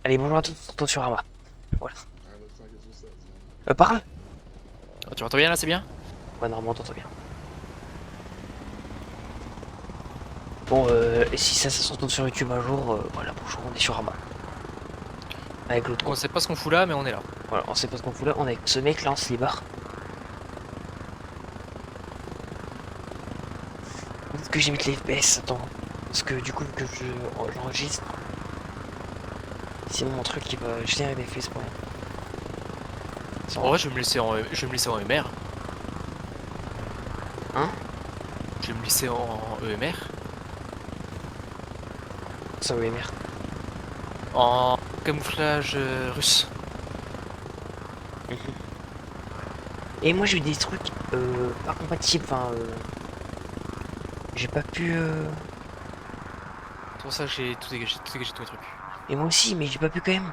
Allez, bonjour à tous, on se retrouve sur Arma. Voilà. Parle. Oh, tu m'entends bien là, c'est bien? Ouais, normalement, t'entends bien. Bon, et si ça se retrouve sur YouTube un jour, voilà, bonjour, on est sur Arma. Avec l'autre On con. sait pas ce qu'on fout là, mais on est là. Voilà, on sait pas ce qu'on fout là, on est avec ce mec là, on se libère. Peut-être que j'imite les FPS, attends. Parce que du coup, que j'enregistre, sinon mon truc il va générer des FPS pour rien. En Sans... vrai, je vais me laisser en EMR. Hein? Je vais me laisser en EMR. Ça va merde. En camouflage russe. Et moi j'ai eu des trucs pas compatibles, enfin j'ai pas pu C'est pour ça que j'ai tout dégagé tous mes trucs. et moi aussi mais j'ai pas pu quand même.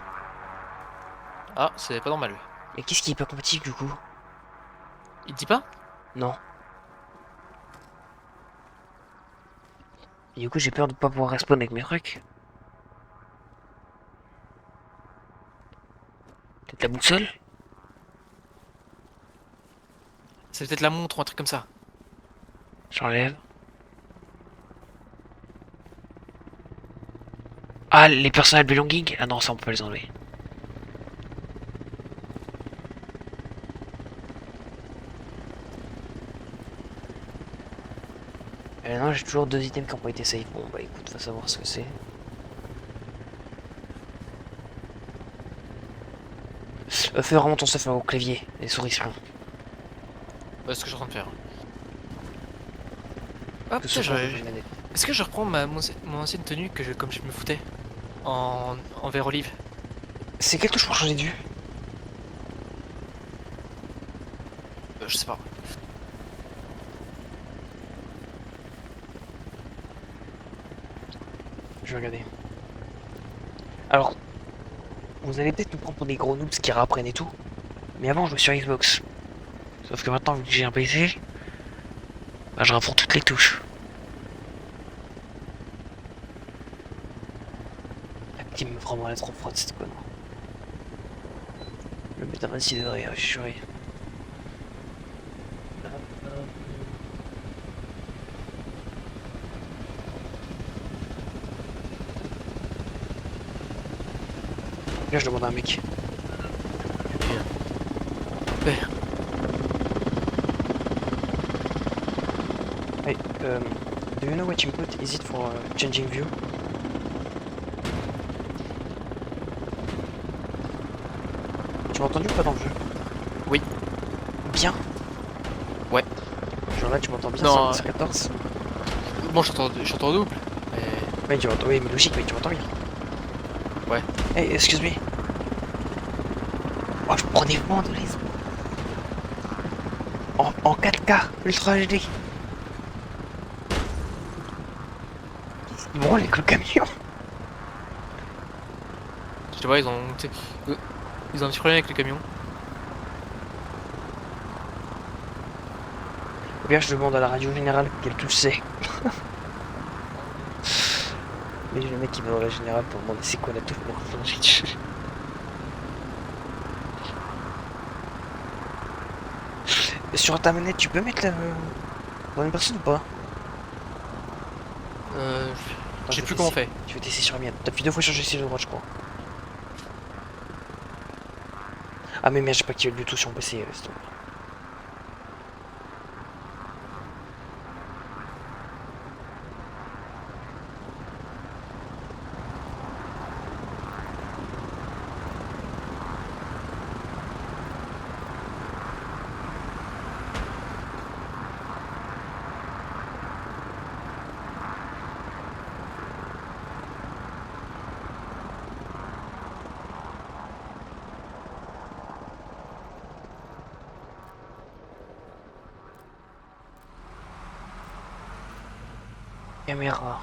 Ah, c'est pas normal. Et qu'est-ce qui est pas compatible du coup? Il te dit pas? Non. Et du coup j'ai peur de pas pouvoir respawn avec mes trucs. Peut-être la boussole? C'est peut-être la montre ou un truc comme ça. J'enlève. Ah, les personal belongings? Ah non, ça on peut pas les enlever. Non, j'ai toujours deux items qui ont pas été safe. Bon bah écoute, va savoir ce que c'est. Fais vraiment ton stuff au clavier, les souris c'est bon. Ouais, c'est ce que je suis en train de faire. Ah Que putain, ce soit avec une manette. est-ce que je reprends mon ancienne tenue comme je me foutais? En vert olive. C'est quelle touche pour changer de vue? Je sais pas. Je vais regarder. Alors, vous allez peut-être nous prendre pour des gros noobs qui réapprennent et tout. Mais avant, je jouais sur Xbox. Sauf que maintenant, vu que j'ai un PC, bah, je rapporte toutes les touches. La petite me vraiment elle est trop froide cette conne. Le mettre à 26 degrés, je suis juré. Là, je demande à un mec. Vert. Hey, do you know what input is it for changing view? Tu m'as entendu ou pas dans le jeu? Oui. Bien. Ouais. Genre là, tu m'entends bien Non, sur 14. bon, je t'entends en double. Mais... Oui, tu m'entends, oui, mais logique, oui, tu m'entends bien. Ouais. Hey, excuse me. Oh, je prenais vraiment de l'aise. En 4K, Ultra HD. Ils me roulent avec le camion. Je te vois, ils ont un petit problème avec le camion. Ou bien je demande à la radio générale quelle touche c'est. Mais le mec qui va dans la générale pour demander c'est quoi la touche pour changer de jeu. Sur ta manette, tu peux mettre la bonne personne ou pas? Euh, Attends, je je sais vais plus comment on tester. fait. Je vais tester sur la mienne. T'as pu deux fois changer ici de droite, je crois. Ah, mais merde, j'ai pas activé le Bluetooth sur mon PC. Stop. Caméra.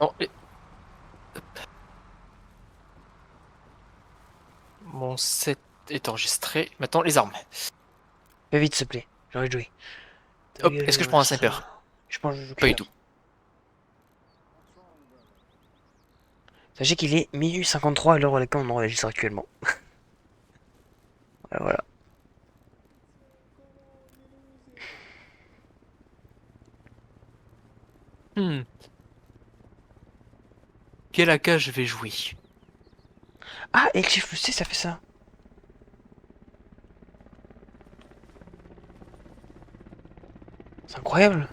Oh, mon set est enregistré. Maintenant, les armes. Fais vite, s'il te plaît. J'ai envie de jouer. Hop, est-ce que je prends un sniper? Je pense que je joue Pas du cuillère. tout. Sachez qu'il est minuit 53 à l'heure à laquelle on enregistre actuellement. Voilà, voilà. Hmm. Quel AK je vais jouer? Ah, et le chiffre plus C, ça fait ça. C'est incroyable.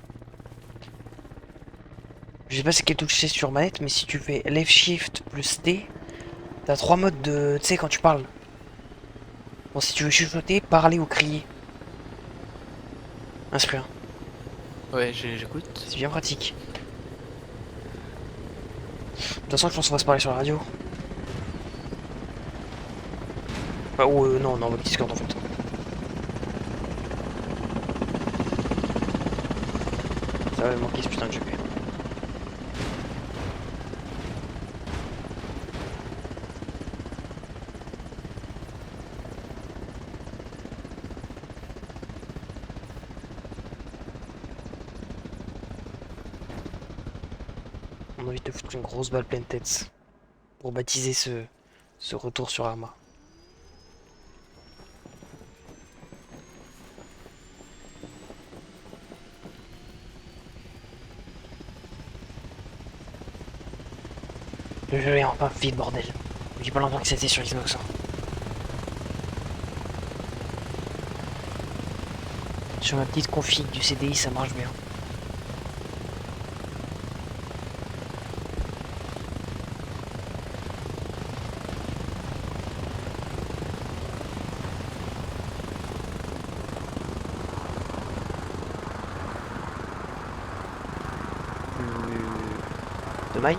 Je sais pas c'est quelle touche c'est sur manette, mais si tu fais left shift plus D, t'as 3 modes de. Tu sais, quand tu parles. Bon, si tu veux chuchoter, parler ou crier. Inspire. Ouais, j'écoute. C'est bien pratique. De toute façon, je pense qu'on va se parler sur la radio. Bah, ou non, non, avec Discord en fait. Ça va me manquer ce putain de jeu. On a envie de te foutre une grosse balle pleine tête. Pour baptiser ce retour sur Arma. Le jeu est enfin vide, bordel. J'ai pas longtemps que c'était sur Xbox. Hein. Sur ma petite config du CDI, ça marche bien. De maille.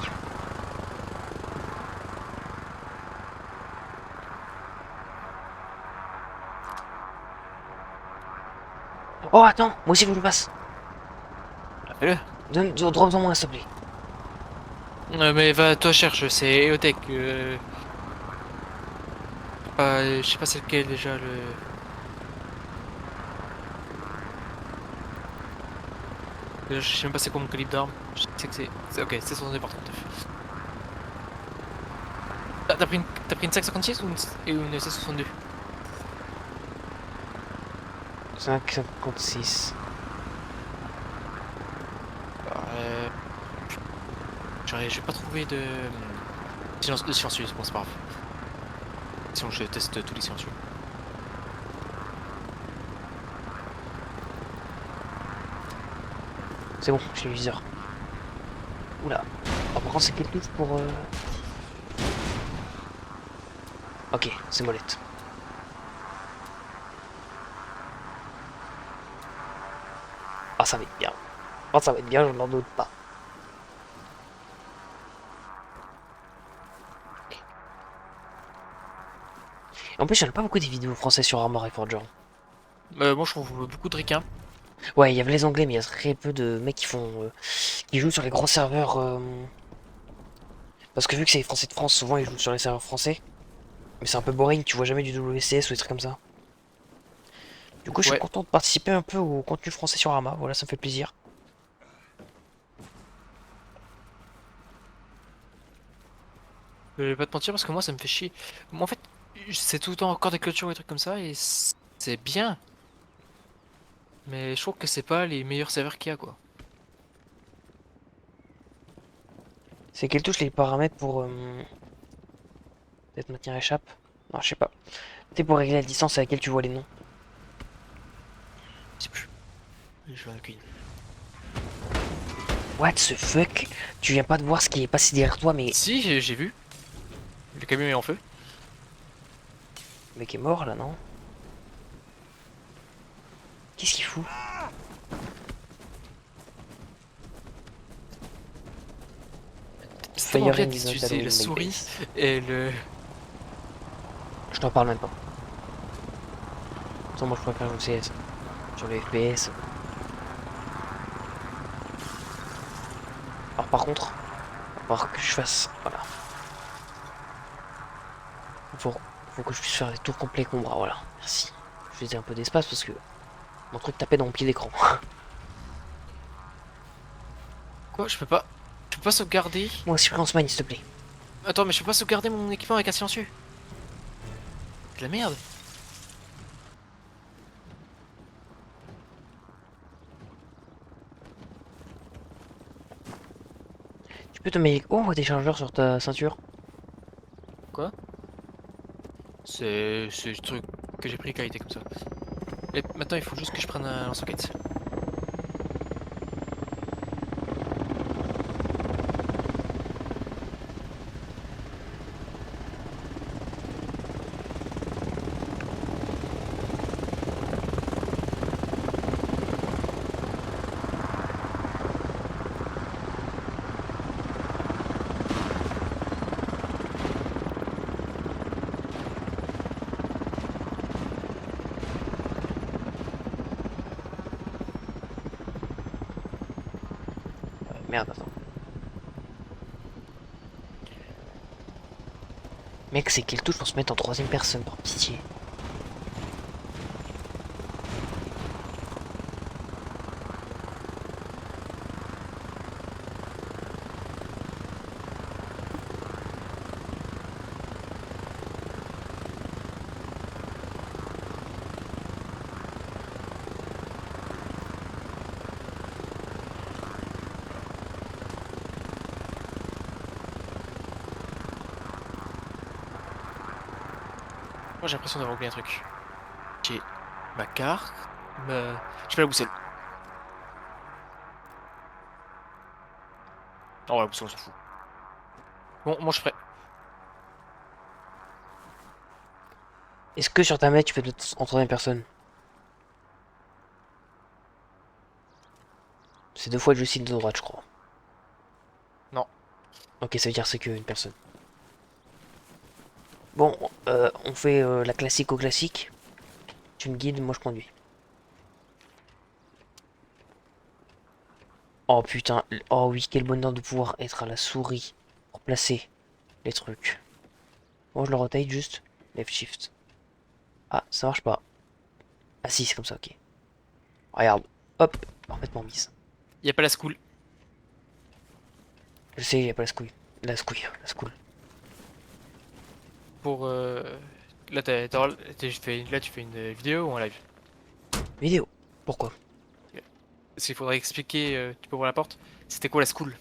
Oh, attends, moi aussi, faut que je le passe. Ah, fais-le. Drop-en moi, s'il te plaît. Mais va, toi cherche, c'est EOTech. Je sais pas c'est lequel déjà le. Je sais même pas c'est quoi mon calibre d'arme. Je sais que ok, c'est 62 par 39. T'as pris une 5,56 ou une C62? 5,56. Euh, j'ai pas trouvé de. De silencieux, bon, c'est pas grave. Sinon, je teste tous les silencieux. C'est bon, j'ai le viseur. Oula. Oh, par contre, c'est quelle touche pour. Ok, c'est molette. Ah, ça va être bien. Oh, ça va être bien, je n'en doute pas. En plus, il n'y en a pas beaucoup des vidéos françaises sur Arma et Forger. Moi, je trouve beaucoup de ricains. Ouais, il y avait les anglais, mais il y a très peu de mecs qui font. Qui jouent sur les gros serveurs. Parce que vu que c'est les Français de France, souvent ils jouent sur les serveurs français. Mais c'est un peu boring, tu vois jamais du WCS ou des trucs comme ça. Du coup, je suis Ouais. content de participer un peu au contenu français sur Arma, voilà, ça me fait plaisir. Je vais pas te mentir parce que moi, ça me fait chier. Moi, en fait, c'est tout le temps encore des clôtures et des trucs comme ça et c'est bien. Mais je trouve que c'est pas les meilleurs serveurs qu'il y a, quoi. C'est quelle touche les paramètres pour. Peut-être maintenir échappe. Non, je sais pas. C'est pour régler la distance à laquelle tu vois les noms. Je sais plus. Je vais en cuisine. What the fuck? Tu viens pas de voir ce qui est passé derrière toi, mais. Si, j'ai vu. Le camion est en feu. Le mec est mort là, non? Qu'est-ce qu'il fout? C'est tellement bien Firing is not d'utiliser allowed la in my souris base. et le. Je t'en parle même pas. Sans moi je préfère jouer au CS. Sur les FPS. Alors par contre, il va falloir que je fasse. Voilà. Faut, faut que je puisse faire des tours complets avec mon bras, voilà. Merci. Je faisais un peu d'espace parce que mon truc tapait dans mon pied d'écran. Quoi? Je peux pas sauvegarder. Moi aussi, prends ce mine, s'il te plaît. Attends, mais je peux pas sauvegarder mon équipement avec un silencieux. C'est de la merde. Tu peux te mettre... Oh, des chargeurs sur ta ceinture. Quoi? C'est le truc que j'ai pris qualité comme ça. Et maintenant, il faut juste que je prenne un lance-roquette. Merde, attends. Mec, c'est quelle touche pour se mettre en troisième personne, par pitié. Moi, j'ai l'impression d'avoir oublié un truc. J'ai ma carte, j'ai pas la boussole. Oh, la boussole, on s'en fout. Bon, moi, je suis prêt. Est-ce que sur ta map, tu peux te mettre en troisième personne? C'est 2 fois le joystick de droite, je crois. Non. Ok, ça veut dire c'est qu'une personne. Bon, on fait la classique au classique. Tu me guides, moi je conduis. Oh putain, oh oui, quel bonheur de pouvoir être à la souris pour placer les trucs. Bon, je le rotate juste. Left shift. Ah, ça marche pas. Ah si, c'est comme ça, ok. Regarde, hop, parfaitement mise. Y a pas la school. Je sais, il n'y a pas la scouille. La scouille, la school. Pour là, là, tu fais une vidéo ou un live? Vidéo. Pourquoi? Parce qu'il faudrait expliquer, tu peux ouvrir la porte. C'était quoi la school?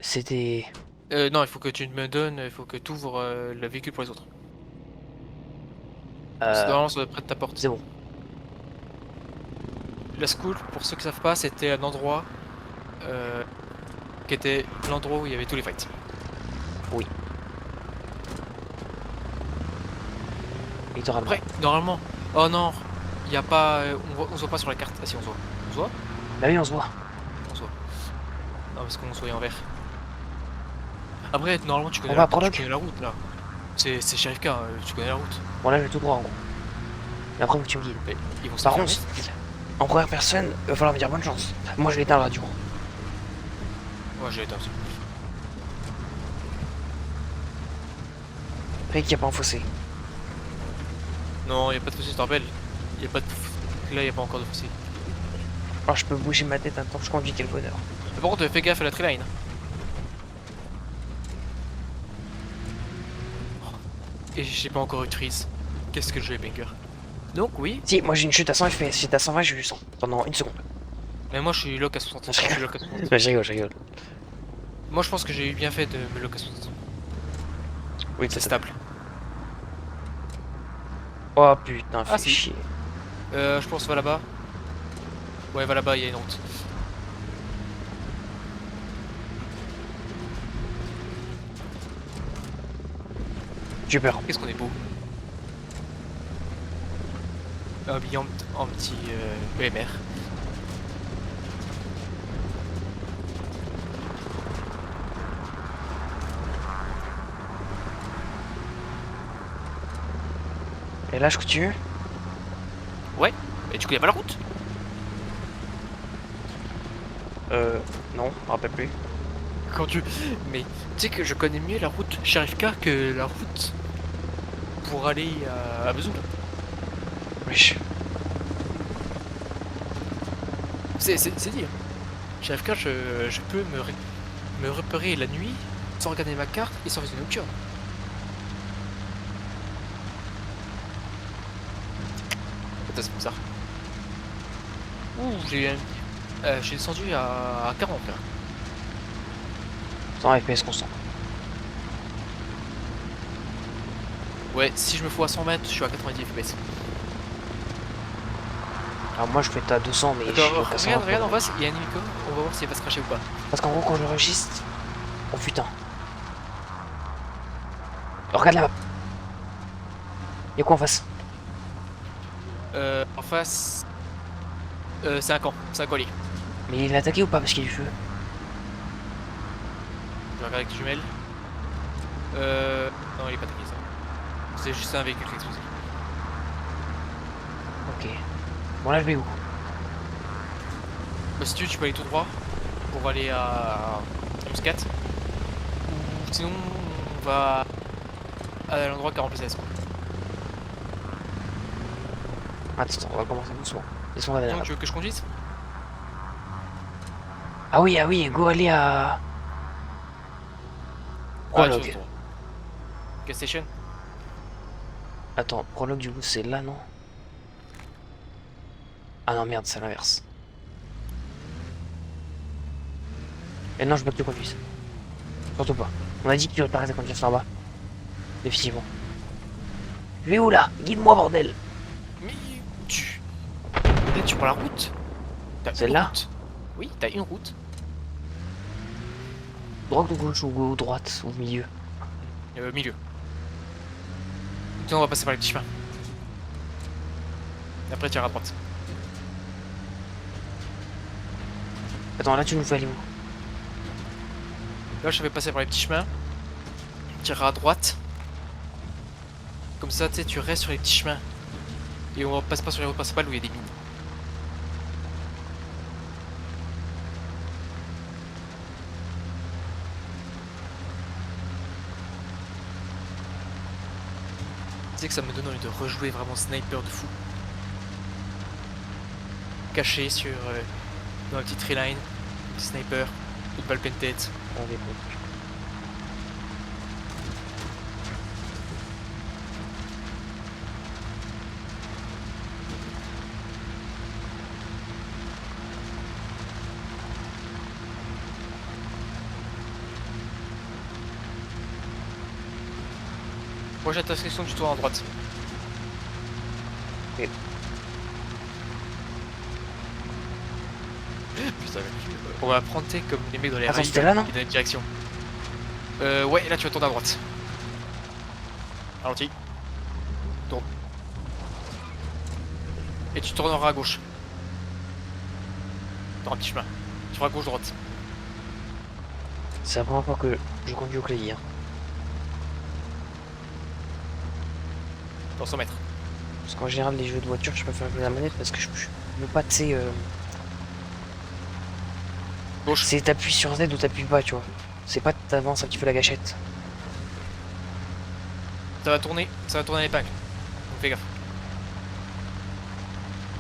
C'était... Non, il faut que tu me donnes, il faut que tu ouvres le véhicule pour les autres. C'est Euh... normalement ça doit être près de ta porte. C'est bon. La school, pour ceux qui savent pas, c'était un endroit euh, qui était l'endroit où il y avait tous les fights. Oui. Littéralement. Après, normalement, oh non, il y a pas, on se voit pas sur la carte. Ah si, on se voit. On se voit? Bah oui, on se voit. On se voit. Non, parce qu'on se voyait en vert. Après, normalement, On va à tu Prologue. connais la route là. C'est Sheriff K, tu connais la route. Bon là, je vais tout droit en gros. Et après, faut que tu me guides. Mais ils vont se Par fermer. contre, en première personne, il va falloir me dire bonne chance. Moi, je vais éteindre la radio. Ouais, j'ai été aussi. Après, qu'il n'y a pas un fossé. Non, y a pas de fossé, je te rappelle. Y a pas de... Là, y a pas encore de fossé. Alors, je peux bouger ma tête un temps que je conduis, quel bonheur. Mais par contre, fais gaffe à la treeline. Et j'ai pas encore eu de freeze. Qu'est-ce que j'ai, banger. Donc, oui. Si, moi j'ai une chute à 100 FPS. J'étais à 120, j'ai eu 100 pendant une seconde. Mais moi, je suis lock à 60. Je rigole. suis lock à 60. Bah, je rigole, je rigole. Moi, je pense que j'ai eu bien fait de me lock à 60. Oui, C'est stable. Oh putain, fais Ah, si. chier. Je pense, va là-bas. Ouais, va là-bas, il y a une route. J'ai peur. Qu'est-ce qu'on est beau. Habillé en petit EMR. Et là, je continue. Ouais, mais tu connais pas la route? Non, je me rappelle plus. Quand tu... Mais tu sais que je connais mieux la route Sheriff K que la route pour aller à Vesoul. Wesh. C'est dit. Hein. Chez AFK, je peux me repérer la nuit sans regarder ma carte et sans viser nocturne. Putain, c'est bizarre. Ouh, j'ai descendu à 40 là. 100 FPS constant. Ouais, si je me fous à 100 mètres, je suis à 90 FPS. Alors moi je fais à 200 mais je suis D'accord, à 120. regarde en face, il y a un hélico, on va voir s'il va se cracher ou pas. Parce qu'en gros quand je registre... Oh putain. Oh, regarde la map. Y'a quoi en face? En face, c'est un collier. Mais il est attaqué ou pas parce qu'il y a du feu? Je vais regarder avec les jumelles. Non, il est pas attaqué ça. C'est juste un véhicule qui a explosé. Ok. Bon là je vais où? Bah, si tu peux aller tout droit pour aller à Muscat. Ou sinon, on va à l'endroit qui a remplacé la spawn. Attends, on va commencer doucement. Laisse-moi regarder la Sinon, map. tu veux que je conduise? Ah oui, go aller à... Prologue. tu veux Gas station? Attends, prologue du coup c'est là non? Ah non merde, c'est l'inverse. Et non, je veux pas que tu conduises. Surtout pas. On a dit que tu t'arrêtes à conduire sur là-bas. Définitivement. Je vais où là? Guide-moi bordel. Mais Là, tu prends la route. T'as une Celle-là? route. Oui, t'as une route. Droite ou gauche ou droite ou milieu? Milieu. Sinon, on va passer par les petits chemins. Et après, tu iras à droite. Attends, là tu nous fais aller où? Là, je vais passer par les petits chemins. Tu iras à droite. Comme ça, tu sais, tu restes sur les petits chemins. Et on passe pas sur les routes principales où il y a des mines. Tu sais que ça me donne envie de rejouer vraiment sniper de fou. Caché sur dans la petite treeline, petit sniper, une balle pleine tête. On est bon. Moi j'ai la section du tour à droite. Ok. Putain, on va prendre comme les mecs dans les Attends, rails c'était là, non? qui donnent une direction. Ouais, là tu vas tourner à droite. Ralenti. Tourne. Et tu tourneras à gauche. Dans un petit chemin. Tu feras gauche-droite. C'est la première fois que je conduis au clavier. Hein. Dans 100 mètres. Parce qu'en général, les jeux de voiture, je préfère jouer la manette parce que je veux pas, tu sais. Gauche. C'est t'appuies sur Z ou t'appuies pas, tu vois. C'est pas t'avances un petit peu la gâchette. Ça va tourner l'épingle. Donc fais gaffe.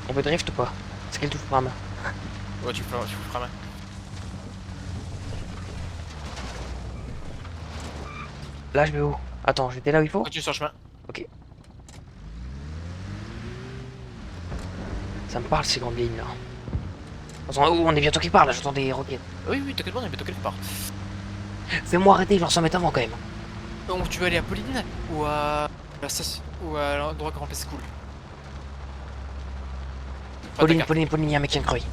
On peut drift ou pas? C'est quel tout pour main? Ouais, tu feras main. Là, je vais où? Attends, j'étais là où il faut? Continue sur le chemin. Ok. Ça me parle ces grandes lignes là. Attends, oh, on est bientôt quelque part là, j'entends des roquettes. Oui, t'inquiète pas, on est bientôt quelque part. Fais-moi arrêter, genre 100 mètres avant quand même. Donc tu veux aller à Pauline ou à la station ou à l'endroit Grand Place School? Pauline, y'a un mec qui a un creuil.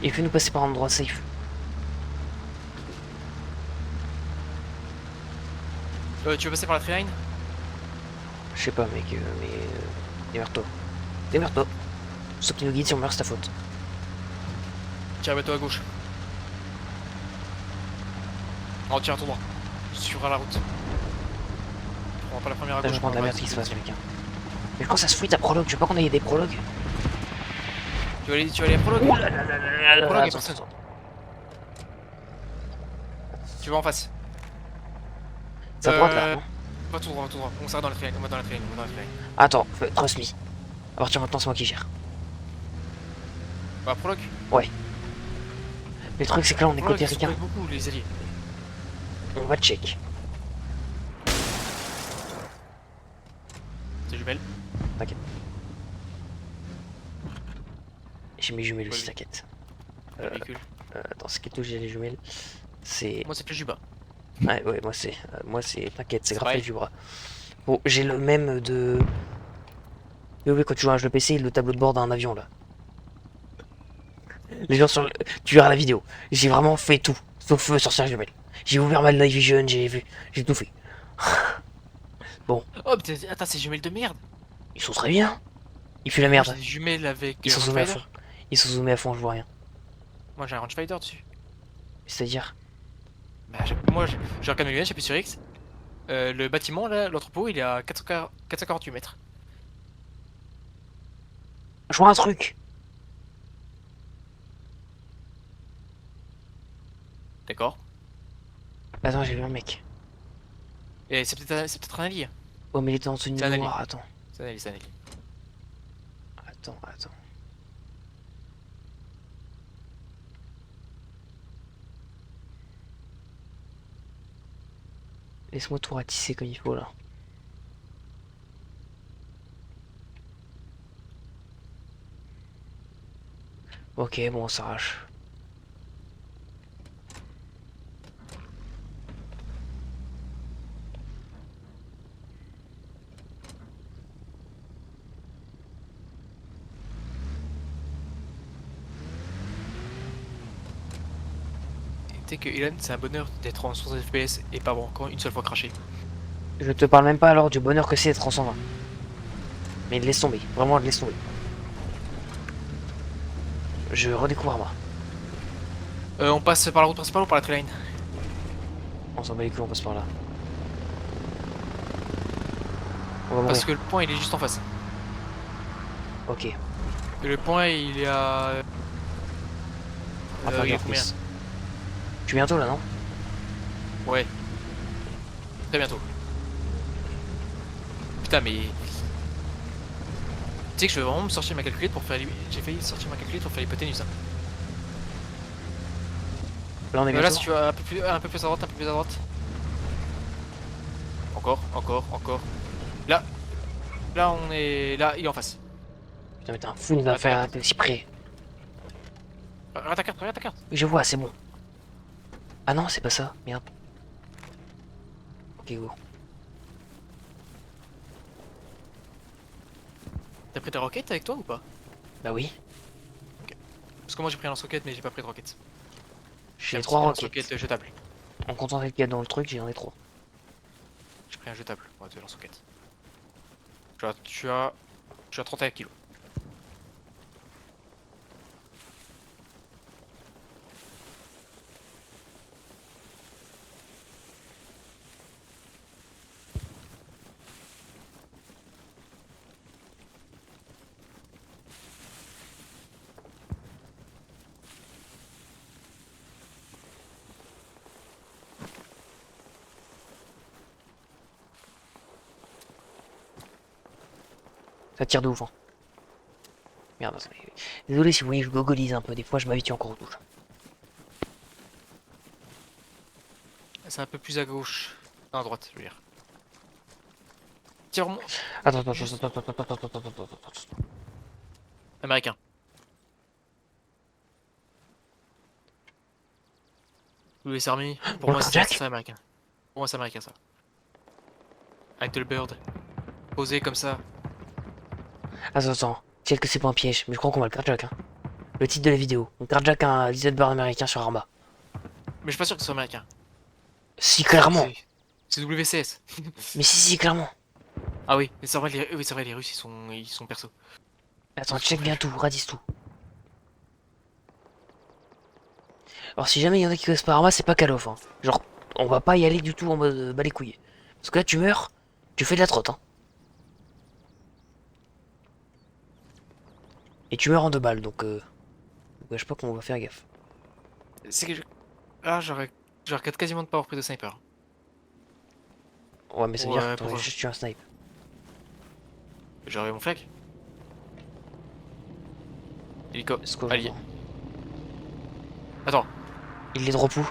Et fais-nous passer par un endroit safe. Tu veux passer par la treeline? Je sais pas mec, mais... démerde-toi. Démerde-toi. Sauf qui nous guide, si on meurt, c'est ta faute. Tire bateau à gauche. Non, tire tout droit. Tu suivras la route. Tu prends pas la première à Là, gauche. je prends de la merde qui se passe mec. Mais quand ça se fruit ta prologue, je veux pas qu'on ait des prologues. Tu vas aller à prologue? Prologue, Attends, personne. attends. Tu vas en face. C'est à droite là, non? Va tout droit. On s'arrête dans la treeline. On va dans la treeline. Attends, trust me. À partir de maintenant, c'est moi qui gère. Bah, prologue. Ouais. Le truc, c'est que là, on est Prologue, côté ils sont ricain. avec beaucoup, les alliés. On va check. C'est jumelle. T'inquiète. J'ai mes jumelles Ouais, aussi, oui. t'inquiète. Le véhicule. Dans ce qui touche, j'ai les jumelles. C'est. Moi, c'est plus Juba. Ouais, ouais, moi c'est. T'inquiète, c'est C'est Raphaël pareil. du bras. Bon, j'ai le même de. Oui, oui, quand tu joues à un jeu PC, le tableau de bord d'un avion là. Les gens sur le... Tu verras la vidéo. J'ai vraiment fait tout, sauf sortir jumelles. J'ai ouvert ma Night Vision, j'ai vu, j'ai tout fait. Bon, Oh, attends, c'est jumelles de merde. ils sont très bien. Il fait la Moi, j'ai merde. des jumelles avec Ils sont zoomés à Rangefinder. fond. Ils sont zoomés à fond, je vois rien. Moi, j'ai un Rangefinder dessus. C'est-à-dire, Bah, je regarde mes lunettes, j'appuie sur X. Le bâtiment, là, l'entrepôt, il est à 448 mètres. je vois un truc. D'accord. Attends, j'ai vu un mec. Et c'est peut-être un allié. Oh, mais il était en tenue C'est un allié. noire. Attends, C'est un allié, c'est un allié. attends. Laisse-moi tout ratisser comme il faut là. Ok, bon, on s'arrache. Tu sais que Elan, c'est un bonheur d'être en 60 FPS et pas avoir encore une seule fois craché. Je te parle même pas alors du bonheur que c'est d'être en 120. Mais laisse tomber, vraiment laisse tomber. Je redécouvre moi. On passe par la route principale ou par la tree line? On s'en bat les couilles, on passe par là. On va Parce mourir. que le point, il est juste en face. Ok, Et le point, il est à... on va faire il est gaffe, combien? miss. Tu es bientôt là, non? Ouais, très bientôt. Putain, mais... Tu sais que je vais vraiment me sortir ma calculette pour faire... J'ai failli sortir ma calculette pour faire l'hypoténuse. Hein. Là, on est Là, bientôt. si tu vas un peu plus à droite, un peu plus à droite. Encore. Là, là, on est... Là, il est en face. Putain, mais t'es un fou, il va Regarde ta faire carte. si près. Regarde ta carte, regarde ta carte. Oui, je vois, c'est bon. Ah non, c'est pas ça, merde. Ok, go. T'as pris tes roquettes avec toi ou pas? Bah oui, Parce que moi j'ai pris un lance-roquette mais j'ai pas pris de roquettes. J'ai j'ai un les petit 3 lance-roquette roquettes. jetable. En comptant avec le gars dans le truc, j'ai un des 3. J'ai pris un jetable, ouais, de lance-roquette. Tu as 31 kilos. Ça tire de ouf, hein. Merde, attendez. Désolé si vous voyez, je gogolise un peu. Des fois, je m'habitue encore aux touches. C'est un peu plus à gauche. Non, à droite, je veux dire. Tire-moi. Attends. Juste américain. US Army. Pour Pour le moi, c'est carjack? ça américain. Pour moi, c'est américain ça. Avec le bird. Posé comme ça. Attends. Tiens que c'est pas un piège, mais je crois qu'on va le carjack, hein. Le titre de la vidéo. On carjack un Lizard Bird américain sur Arma. Mais je suis pas sûr que ce soit américain. Si, clairement. C'est WCS. Mais si, clairement. Ah oui, mais c'est vrai, oui, c'est vrai, les Russes ils sont perso. Attends, check bien tout, radis tout. Alors si jamais il y en a qui connaissent pas Arma, c'est pas Call of, hein. Genre, on va pas y aller du tout en mode bas les couilles. Parce que là, tu meurs, tu fais de la trotte, hein. Et tu meurs en 2 balles, donc je sais pas qu'on va faire gaffe. C'est que là, je regrette quasiment de pas avoir pris de sniper. Ouais, mais ça veut dire que Ouais, t'aurais juste tué un snipe. J'aurais mon flag. Hélico. Est-ce qu'on Allez. Attends, Il les drop où?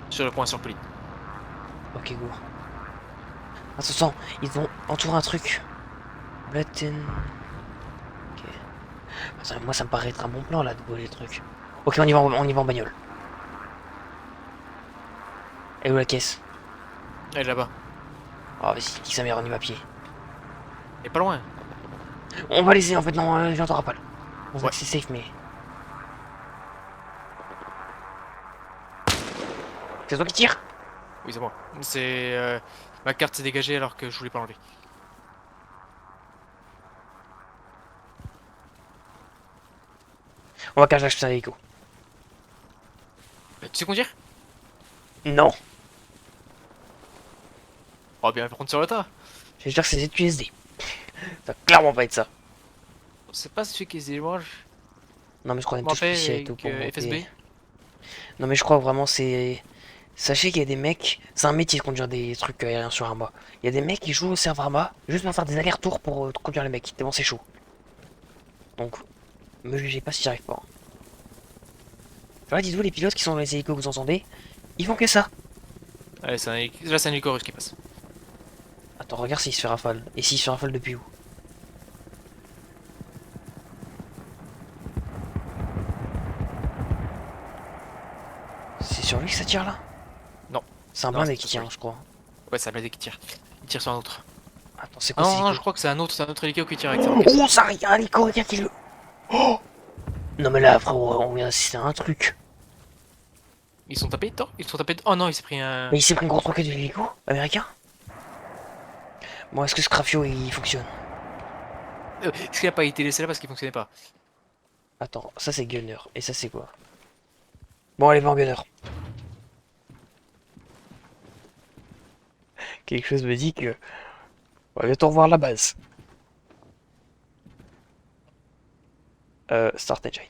sur le point sur Pauline. Ok, go. Attention, ils vont entourer un truc. Button. Ok. Attends, moi ça me paraît être un bon plan là de voler le truc. Ok, on y va en bagnole. Et où la caisse? Elle est là-bas. Ah vas-y, dis sa mère, on y va à pied. Elle est pas loin. On va laisser en fait, non, viens t'auras pas là. On sait Ouais. que c'est safe, mais. C'est toi qui tire? Oui, c'est moi. C'est. Ma carte s'est dégagée alors que je voulais pas l'enlever. On va cacher un hélico. Tu sais conduire? Non, On va bien prendre sur le tas. j'espère que c'est ZQSD. Ça va clairement pas être ça. C'est pas celui qui se démange. Non, mais je crois Je une m'en touche rappelle spéciale et tout avec pour FSB. monter. Non, mais je crois vraiment c'est. Sachez qu'il y a des mecs, c'est un métier de conduire des trucs aériens sur Arma. Il y a des mecs qui jouent au serve Arma juste pour faire des allers-retours pour conduire les mecs, tellement c'est chaud. Donc, me jugez pas si j'y arrive pas. Là, dites-vous, les pilotes qui sont dans les hélicos que vous entendez, ils font que ça. Allez, là, c'est un hélico russe qui passe. Attends, regarde s'il se fait rafale. Et s'il se fait rafale depuis où? C'est sur lui que ça tire là? Non. C'est un Non, blindé c'est qui pas sur tire, lui. je crois. Ouais, c'est un blindé qui tire. Il tire sur un autre. Attends, c'est Ah quoi ces non, non, je hélicos? crois que c'est un autre hélico qui tire avec sa caisse. Oh, ça y a un hélico, regarde qui le. Oh, non, mais là, frérot, on vient d'assister à un truc. Ils sont tapés dedans? Ils sont tapés dedans? Oh non, il s'est pris un. Mais il s'est pris une grosse roquette de l'hélico américain? Bon, est-ce que Scrafio il fonctionne? Est-ce qu'il a pas été laissé là parce qu'il fonctionnait pas? Attends, ça c'est Gunner. Et ça c'est quoi? Bon, allez, va en Gunner. Quelque chose me dit que. On va bientôt revoir la base. Start engine.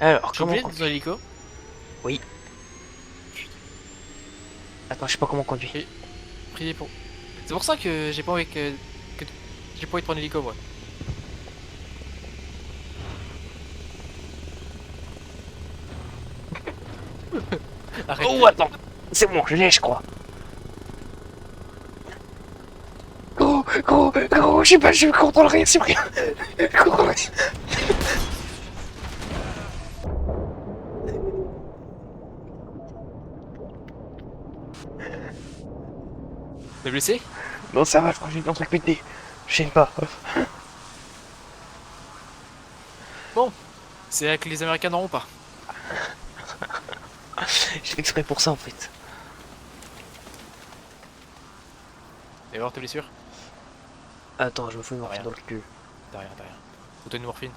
Alors, J'ai comment oublié on dans l'hélico. Oui. Attends, je sais pas comment on conduit. Priez pour. C'est pour ça que j'ai pas envie j'ai pas envie de prendre l'hélico moi. Arrête. Oh, attends. C'est bon, je l'ai, je crois. Gros, je sais pas, je contrôle rien, c'est rien. Je contrôle rien. T'es blessé? Non, ça va, je crois que j'ai un truc pété. Je sais pas. Bon. C'est là que les Américains n'auront pas. J'ai fait exprès pour ça en fait. Et alors tes blessures? Attends, je me fous une morphine Rien. dans le cul. T'as rien, t'as rien. Faut une morphine.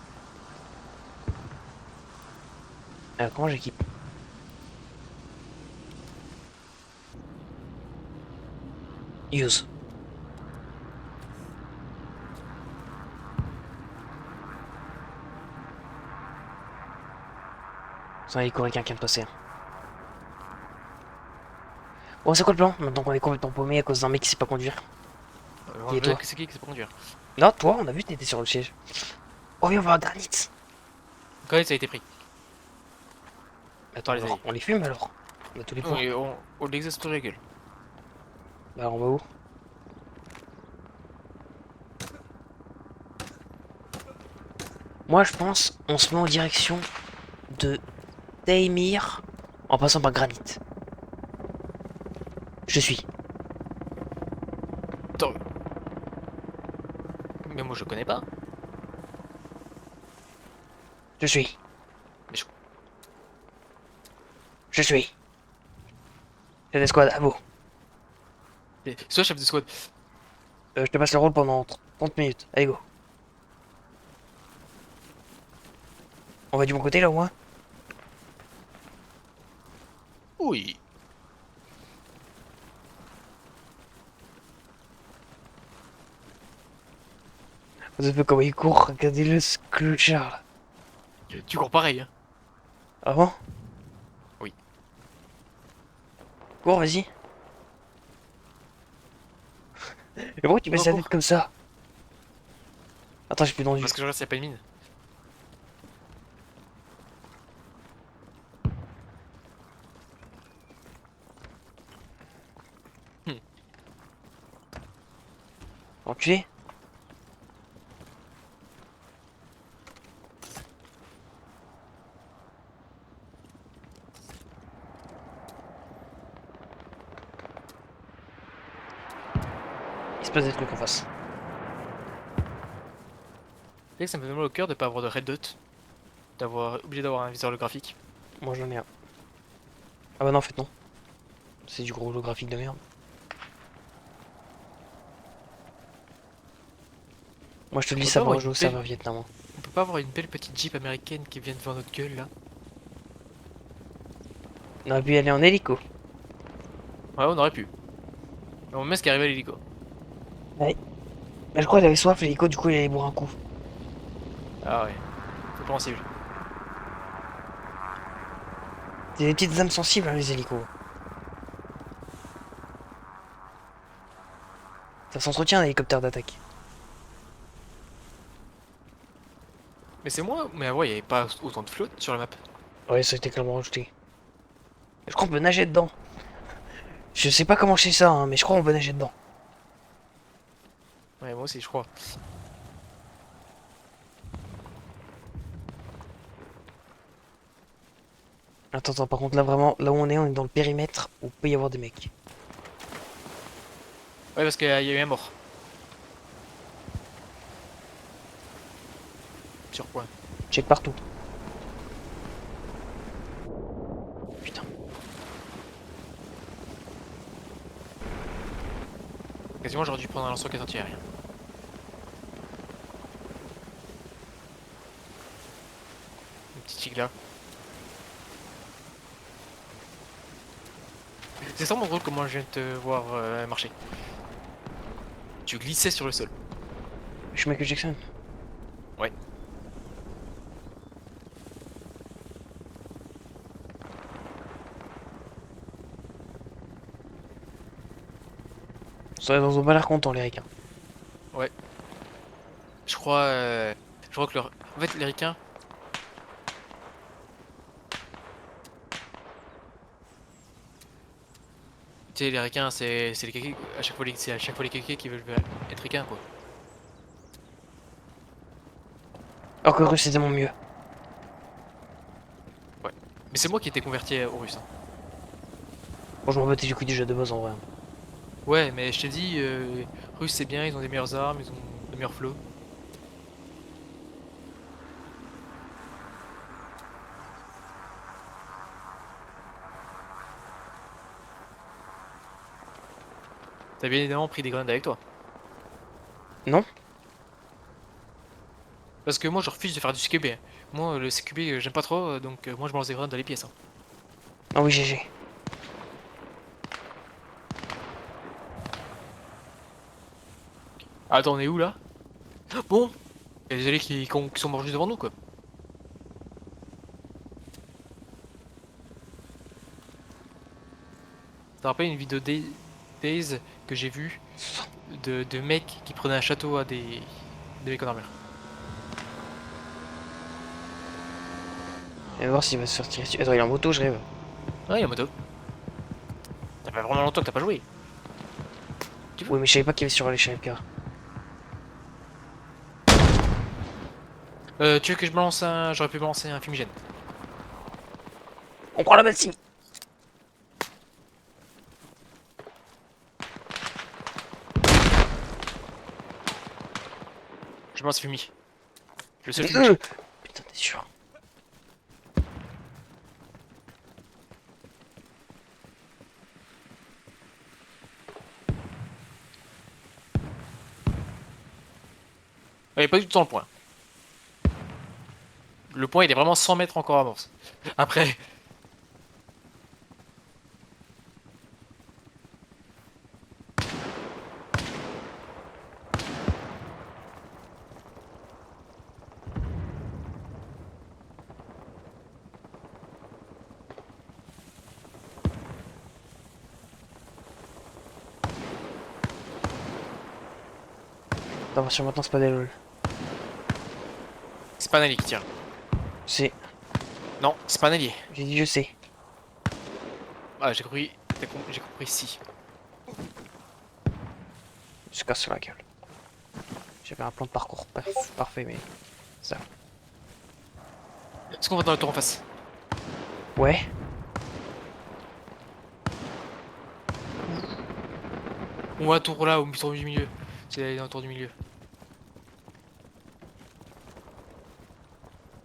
Alors, comment j'équipe? Use. C'est un hélico-ricain qui vient de passer. Bon, c'est quoi le plan? Maintenant qu'on est complètement paumé à cause d'un mec qui sait pas conduire. On Et veut toi? que c'est qui sait pas conduire? Non, toi, on a vu, t'étais sur le siège. Oh, viens, on va à Granit. Quand ça a été pris. Attends, Allez, alors, allez. on les fume alors? On a tous les points. Oui, on l'exhaust sur la gueule. Bah, on va où? Moi, je pense, on se met en direction de Taimir en passant par Granit. Je suis. Attends. Mais moi je connais pas. Je suis. Mais je- Je suis. Chef d'escouade, à vous. Sois chef de squad. Je te passe le rôle pendant 30 minutes. Allez, go. On va du bon côté là au moins? Oui. Vous savez comment il court? Regardez-le, ce clochard là. Tu cours pareil, hein. Ah bon? Oui. Cours, vas-y. Mais pourquoi tu baisses Pourquoi la tête cours? comme ça? Attends, j'ai plus d'envie. Parce que je regarde s'il y a pas une mine. Hmm. Enculé. Il se passe des trucs en face. Tu sais que ça me fait mal au cœur de pas avoir de red dot. D'avoir obligé d'avoir un viseur holographique. Moi j'en ai un. Ah bah non, en fait non. C'est du gros holographique de merde. Moi je te le On dis, peut ça pas va avoir rejouer au une belle... serveur Vietnam, hein. On peut pas avoir une belle petite Jeep américaine qui vient devant notre gueule là. On aurait pu y aller en hélico. Ouais, on aurait pu. Mais on met ce qui arrive à l'hélico. Ouais. Mais je crois qu'il avait soif, l'hélico, du coup il allait boire un coup. Ah ouais. Compréhensible. C'est des petites âmes sensibles, hein, les hélicos. Ça s'entretient un hélicoptère d'attaque. Mais c'est moi. Mais ouais, il y avait pas autant de flotte sur la map. Ouais, ça a été clairement rajouté. Je crois qu'on peut nager dedans. Je sais pas comment je sais ça, hein, mais je crois qu'on peut nager dedans. Ouais, moi aussi, je crois. Attends, attends, par contre là vraiment, là où on est dans le périmètre où il peut y avoir des mecs. Ouais, parce qu'il y a eu un mort. Sur point. Check partout. Putain. Quasiment, j'aurais dû prendre un lance-roquette anti-aérien. Une petite tigla. C'est ça mon drôle comment je viens de te voir marcher. Tu glissais sur le sol. Je suis Michael Jackson. Ouais. Ça dans un l'air content les ricains. Ouais. Je crois que leur... En fait, les ricains... Tu sais, les ricains, c'est les kékés... C'est à chaque fois les kékés qui veulent être ricains, quoi. Encore que c'était mon mieux. Ouais. Mais c'est moi qui étais converti aux Russes, hein. Bon, je m'en battais du coup déjà de base en vrai. Ouais, mais je t'ai dit, Russes c'est bien, ils ont des meilleures armes, ils ont de meilleurs flots. T'as bien évidemment pris des grenades avec toi. Non? Parce que moi je refuse de faire du CQB, hein. Moi le CQB j'aime pas trop, donc moi je me lance des grenades dans les pièces, hein. Ah oui, GG. Ah, attends, on est où là? Bon, il y a des alliés qui sont morts juste devant nous, quoi. Ça rappelle une vidéo Days que j'ai vue de mecs qui prenaient un château à des mecs en armure. On va voir s'il va se faire tirer dessus. Attends, il est en moto, je rêve. Ouais, il y a moto. Ça fait vraiment longtemps que t'as pas joué. Oui, mais je savais pas qu'il y avait sur l'échelle car. Tu veux que je balance un... J'aurais pu balancer un fumigène. On prend la Bastille. Je balance fumi. Le seul fumi. Putain, t'es sûr? Ouais, pas du tout dans le point. Le point il est vraiment 100 mètres encore à amorce. Après, Attention, maintenant c'est pas des lol. C'est pas un allié qui tire. C'est. Non, c'est pas un allié. J'ai dit je sais. Ah, j'ai compris. J'ai compris si. Je se casse sur la gueule. J'avais un plan de parcours parfait, mais. Ça. Est-ce qu'on va dans la tour en face? Ouais. On va à la tour là, au tour du milieu. C'est dans la tour du milieu.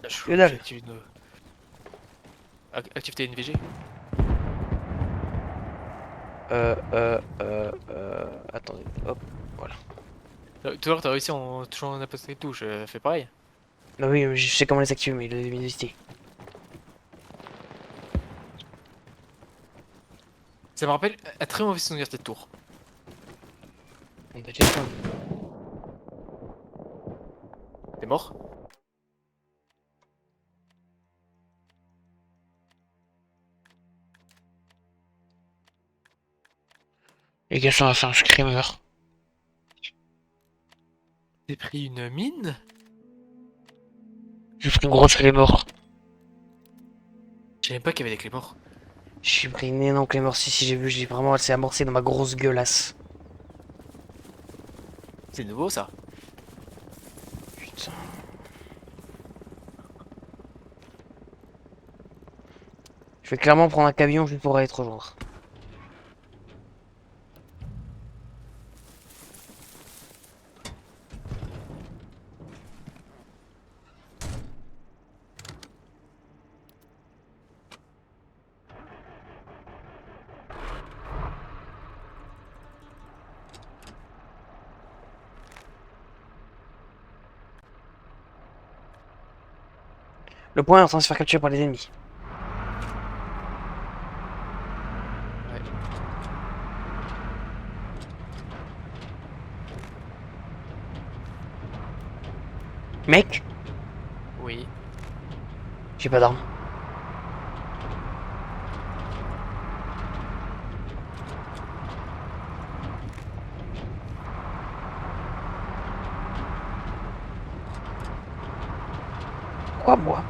Là, Que dalle. j'ai activé une... Activité NVG. Attendez. Hop. Voilà. Tout à l'heure, t'as réussi en touchant n'importe quelle touche. Fais pareil. Bah oui, je sais comment les activer, mais il a des luminosité. Ça me rappelle un très mauvais souvenir cette tour. On a déjà fait un- T'es mort? Les gars sont à faire un screamer. T'es pris une mine? J'ai pris une grosse clé mort. Je savais même pas qu'il y avait des clés morts. J'ai pris une énorme clé mort. Si, j'ai vu, j'ai vraiment, elle s'est amorcée dans ma grosse gueulasse. C'est nouveau ça. Putain. Je vais clairement prendre un camion juste pour aller te rejoindre. Le point est en train de se faire capturer par les ennemis. Ouais. Mec, Oui. j'ai pas d'arme. Quoi, moi?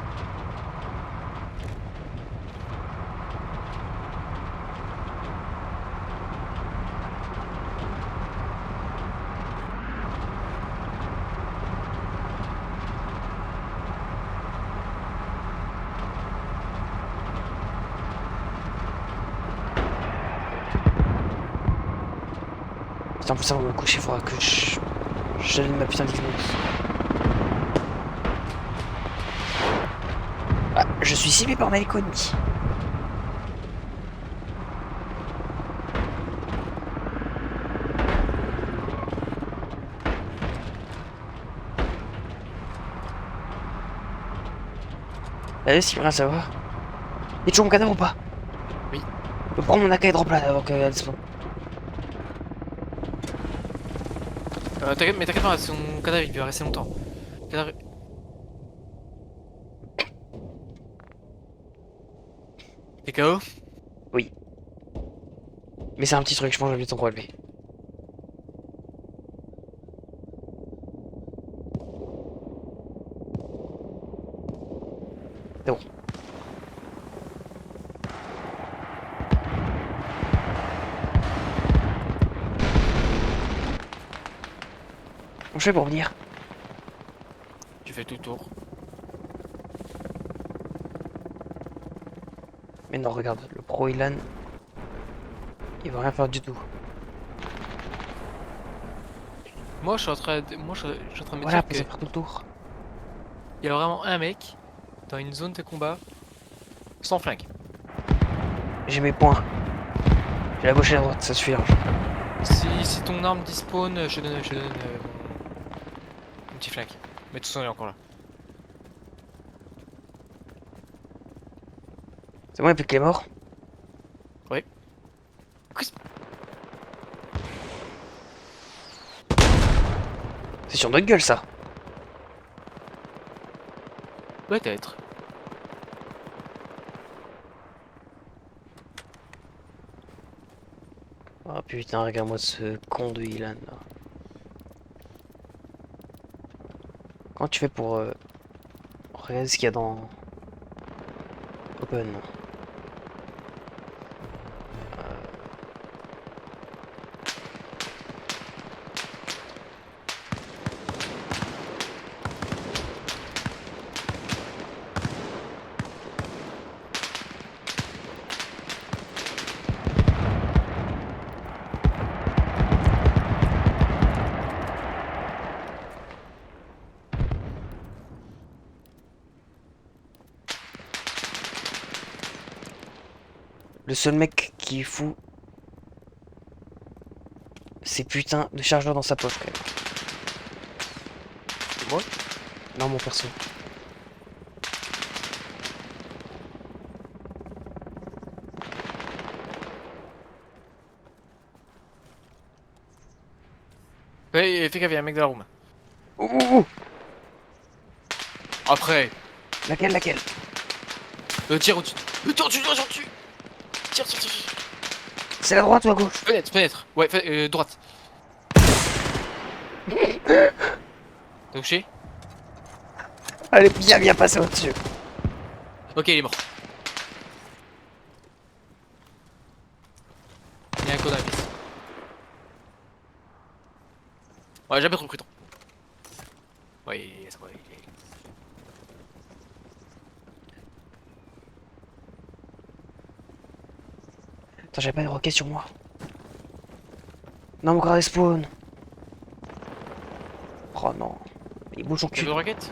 Putain, en plus avant de me coucher, faudra que j'allume ma putain d'Xbox. Ah, je suis ciblé par ma économie. Allez, Cyprien, ça va? Y'a toujours mon cadavre ou pas? Oui. Je prends mon AK et drop là avant qu'elle spawn. T'inquiète, mais t'inquiète pas, son cadavre il va rester longtemps. Cadavre... T'es KO? Oui. Mais c'est un petit truc, je pense que j'ai oublié ton relevé. C'est bon. Comment je fais pour venir? Tu fais tout le tour. Mais non, regarde, le pro Ilan, il va rien faire du tout. Moi je suis en train de, je suis en train de me Voilà, dire que pour faire tout le tour. il y a vraiment un mec dans une zone de combat sans flingue. J'ai mes points. J'ai la gauche et la droite, ça suffit large. Si ton arme despawn, je te donne mon petit flingue. Mais de toute façon il est encore là. C'est bon, il y a plus que les morts. Ouais. C'est sur notre gueule, ça. Peut-être. Oh putain, regarde-moi ce con de Ilan, là. Comment tu fais pour regarder ce qu'il y a dans Open? Le seul mec qui est fou, c'est putain de chargeur dans sa poche quand même. C'est moi? Non, mon perso. Ouais, fais gaffe, y'a un mec dans la room. Ouh, ouh, ouh. Après, Laquelle? tire au-dessus. Tire au-dessus, tire au-dessus. Tire. C'est la droite ou à gauche? Fenêtre. Ouais, droite. T'as touché? Elle est bien passée au-dessus. Ok, il est mort. Il y a un code à la pièce. Ouais, jamais trop prudent. Ouais, ça va. Attends, j'avais pas de roquette sur moi. Non, mon gars, spawn. Oh non. Il bouge son T'as cul. vu de roquette?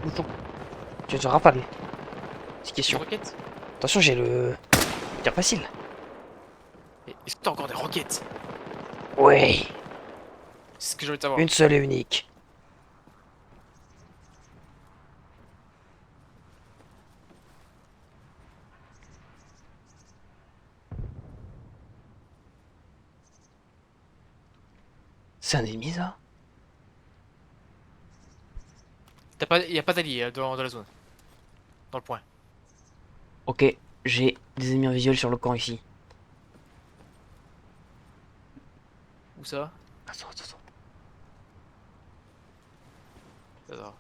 Bouge son... Tu veux te rafale? Petite Une question. roquette? Attention, j'ai le... tir facile. Est-ce que t'as encore des roquettes? Ouais. C'est ce que j'ai envie de savoir. Une seule et unique. C'est un ennemi, ça? Y'a pas d'alliés dans la zone. Dans le point. Ok, j'ai des ennemis en visuel sur le camp ici. Où ça? Attends. Attends.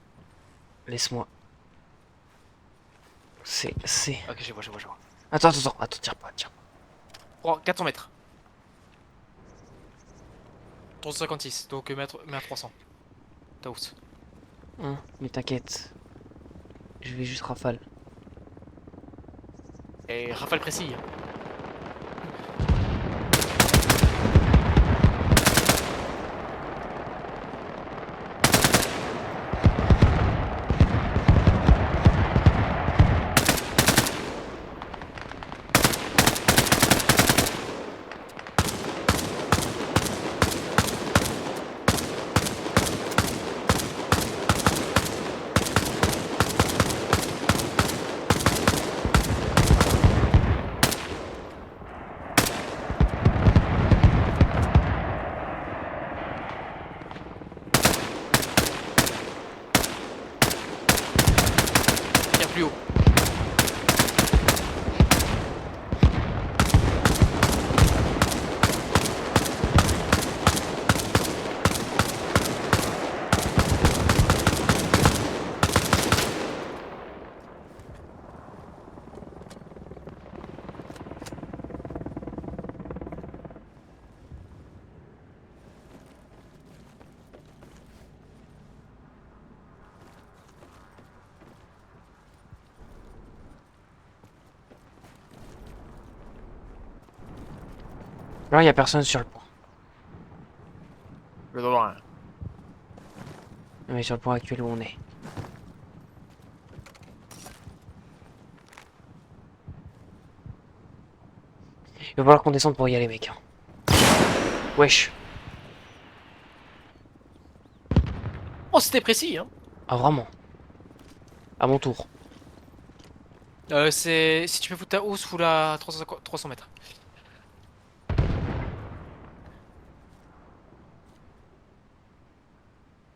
Laisse-moi. C'est... Ok, je vois. Attends, tire pas. 400 mètres. 356, donc mets à 300. T'as ouf. Mais t'inquiète. Je vais juste rafale. Et rafale précis. Tire plus haut. Là, y a personne sur le point. Je dois voir un. Mais sur le point actuel où on est. Il va falloir qu'on descende pour y aller, mec. Wesh. Oh, c'était précis, hein. Ah, vraiment. À mon tour. C'est. Si tu peux foutre ta hausse, fous la 300 mètres.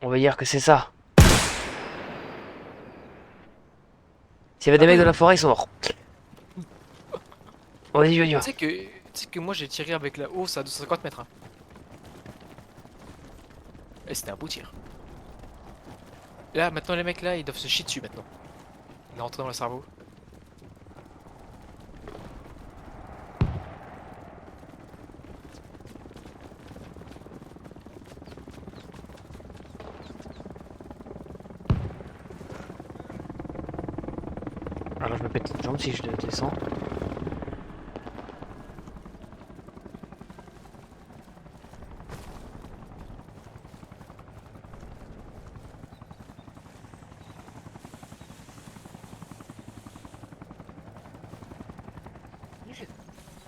On va dire que c'est ça. S'il y avait des mecs de la forêt, ils sont morts. Vas-y, Tu sais que moi j'ai tiré avec la hausse à 250 mètres. Hein. Et c'était un beau tir. Là, maintenant, les mecs là, ils doivent se chier dessus maintenant. On est rentré dans le cerveau. Alors je me pète une jambe si je descends.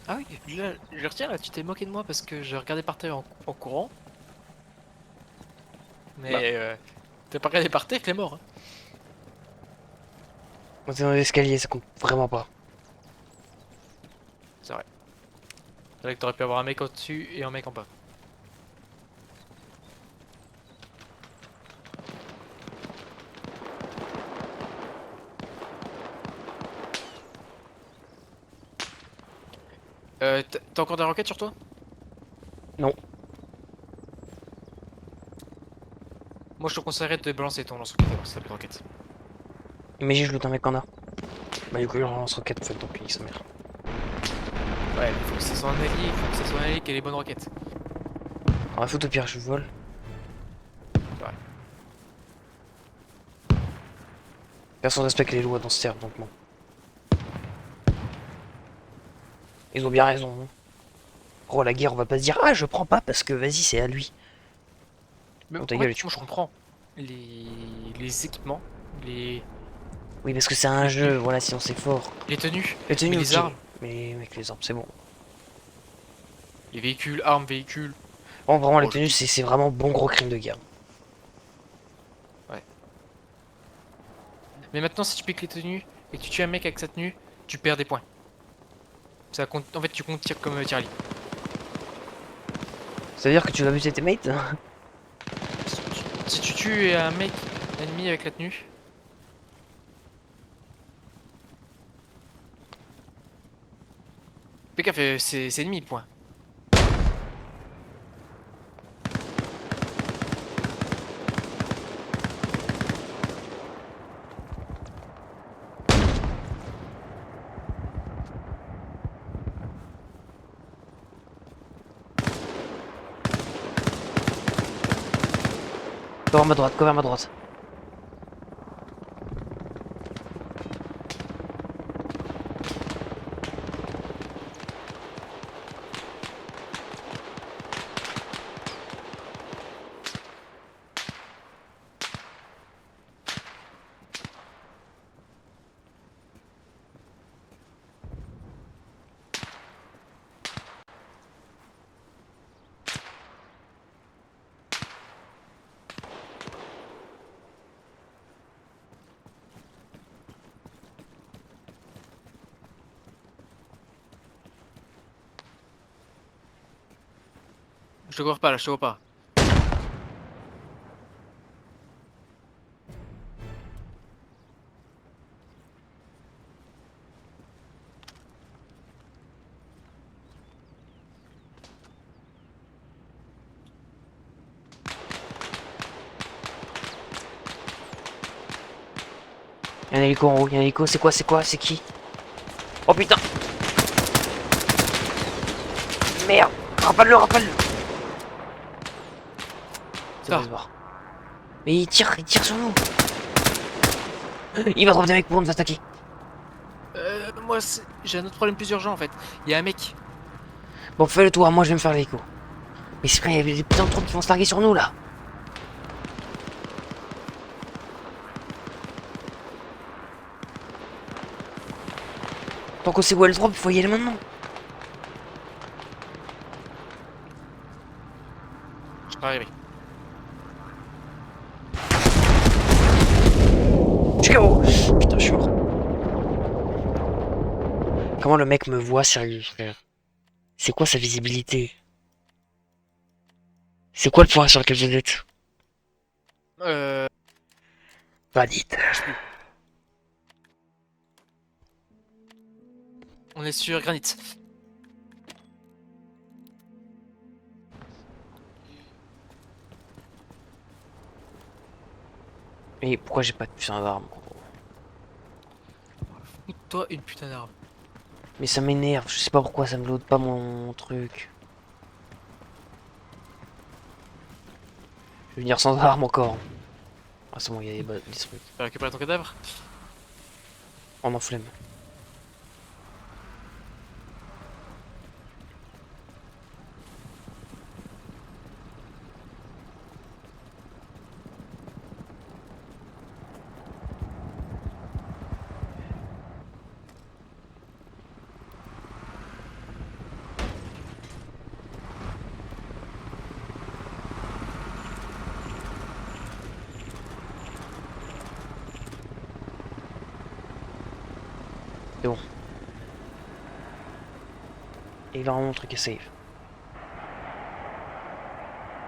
Ah oui, là, je retiens, là, tu t'es moqué de moi parce que je regardais par terre en courant. Bah, Mais t'as pas regardé par terre que les morts. Hein. on est dans l'escalier, ça compte vraiment pas. C'est vrai. C'est vrai que t'aurais pu avoir un mec au-dessus et un mec en bas. T'as encore des roquettes sur toi? Non. Moi, je te conseillerais de te balancer ton lance-roquette alors si t'as plus de roquettes. Imagine je loot un mec en a. Bah du coup il relance roquette, fait tant pis, sa mère. Ouais, il faut que ce soit un allié, il faut que ce soit un allié qui ait les bonnes roquettes. Alors la faute au pire je vole. C'est vrai. Personne respecte les lois dans ce terre, donc bon. Ils ont bien raison. Hein. Gros, la guerre, on va pas se dire ah je prends pas parce que vas-y c'est à lui. Mais Bon ta en fait, gueule et tu moi je prends. comprends. Les équipements, les, Oui parce que c'est un les tenues, jeu, voilà sinon c'est fort. les tenues, Les mais tenues les ok. armes, Mais mec les armes c'est bon. les véhicules, armes, véhicules. Bon vraiment les Oh, je tenues kiffe. c'est vraiment bon gros crime de guerre. Ouais. Mais maintenant, si tu piques les tenues et que tu tues un mec avec sa tenue, tu perds des points. Ça compte, en fait, tu comptes tir comme Charlie. Ça veut dire que tu vas buter tes mates. Si tu tues un mec ennemi avec la tenue, fais gaffe, c'est ennemi le point. Cover ma droite, cover ma droite. Je te cours pas là, je te vois pas. Y'a un hélico en haut, y'a un hélico, c'est quoi, c'est qui? Oh putain. Merde. Rafale-le, rafale-le. C'est bon, il Ça. se barre. Mais il tire sur nous. Il va drop des mecs pour nous attaquer. Moi, j'ai un autre problème plus urgent en fait. Il y a un mec. Bon, fais-le toi, moi je vais me faire l'hélico. Mais c'est vrai, il y a des putains de troupes qui vont se larguer sur nous là. Tant qu'on sait où est le drop, il faut y aller maintenant. Je vais arriver. Je suis KO. Putain, je suis mort. Comment le mec me voit, sérieux, frère? C'est quoi sa visibilité? C'est quoi le point sur lequel vous êtes? Euh, Valide. je sais plus. On est sur Granit. Mais pourquoi j'ai pas de putain d'arme? Toi une putain d'arme. Mais ça m'énerve, je sais pas pourquoi ça me load pas mon truc. Je vais venir sans arme encore. Ah c'est bon, il y a des trucs. Tu vas récupérer ton cadavre? On en flemme. C'est bon. Et là mon truc est safe.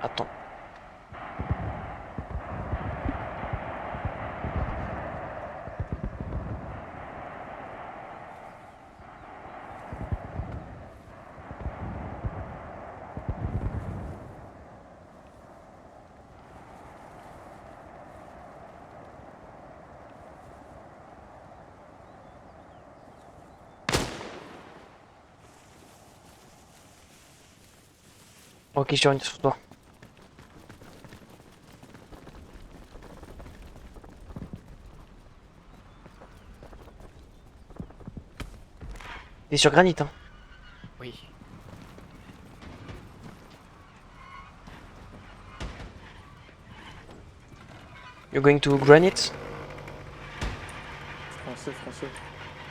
Attends. Ok, je reviens sur toi. T'es sur granit, hein? Oui. You're going to granite? Français, français.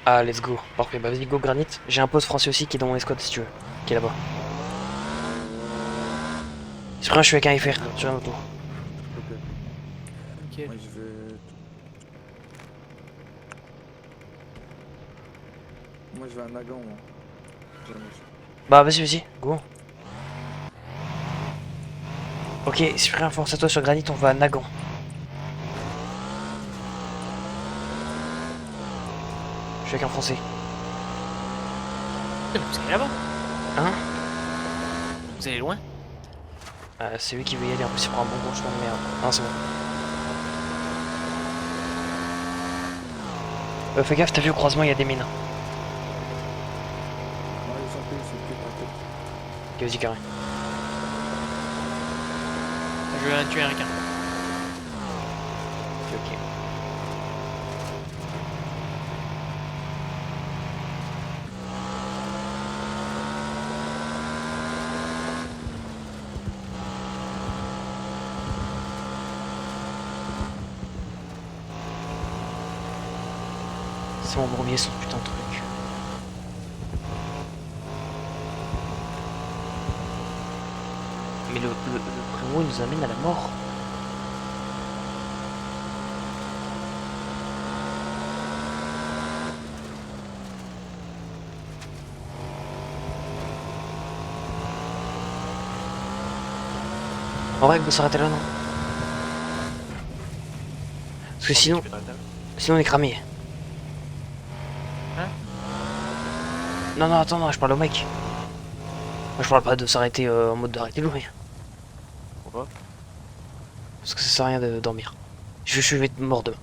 Ah, let's go. Parfait, bah vas-y, go granit. J'ai un poste français aussi qui est dans mon escouade si tu veux. Qui est là-bas. C'est vrai, je suis avec un FR sur un auto. Ok. Ok. Moi je vais. Moi je vais à Nagan, moi. Jamais. Bah vas-y, vas-y, go. Ok, Cyprien, force à toi sur granit, on va à Nagan. Je suis avec un français. Vous allez là-bas? Hein? Vous allez loin? C'est lui qui veut y aller, en plus il prend un bon gros chemin de merde. Non, c'est bon. Fais gaffe, t'as vu au croisement, il y a des mines. Ouais, ils sont payés, c'est plus par tête. Ok, vas-y, carré. Je vais tuer un requin. Ok, ok. C'est mon premier son putain de truc. Mais le prévôt il nous amène à la mort. En vrai, il faut s'arrêter là, non? Parce que sinon on est cramé. Hein? Non, non, attends, non, je parle au mec. Moi, je parle pas de s'arrêter en mode d'arrêter de jouer. Pourquoi? Parce que ça sert à rien de dormir. Je vais être mort demain.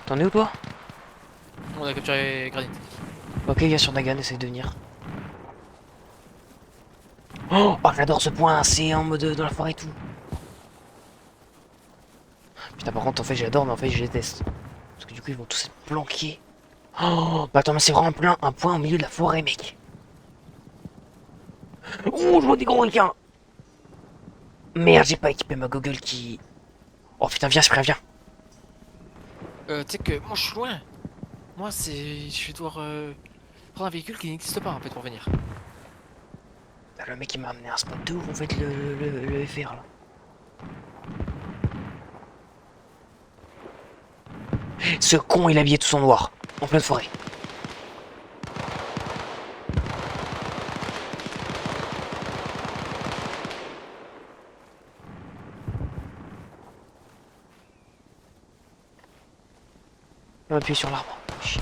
T'en es où, toi? On a capturé Granit. Ok, gars, sur Nagan, essaye de venir. Oh, j'adore ce point, c'est en mode dans la forêt et tout. Putain, par contre, en fait, j'adore, mais en fait, je déteste. Parce que du coup, ils vont tous être planqués. Oh, bah attends, mais c'est vraiment plein, un point au milieu de la forêt, mec. Oh, je vois des gros requins. Merde, j'ai pas équipé ma Google qui... Oh putain, viens, Cyprien, viens. Tu sais que moi je suis loin. Moi c'est. Je vais devoir prendre un véhicule qui n'existe pas en fait pour venir. Ah, le mec, il m'a amené un spot de ouf, en fait, le FR, là. Ce con, il est habillé tout son noir, en pleine forêt. On va appuyer sur l'arbre. Chut.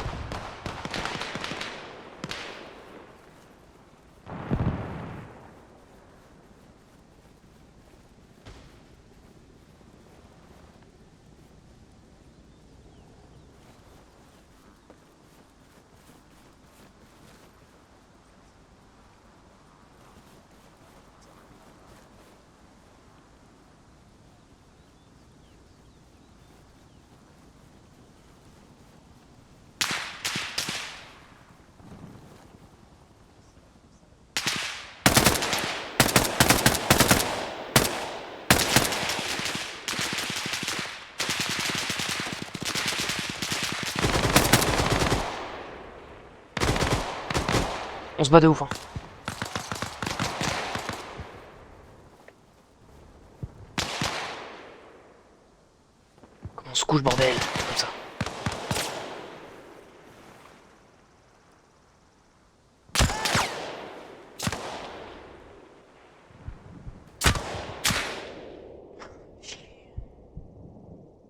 On se bat de ouf, hein. Comment on se couche, bordel, comme ça.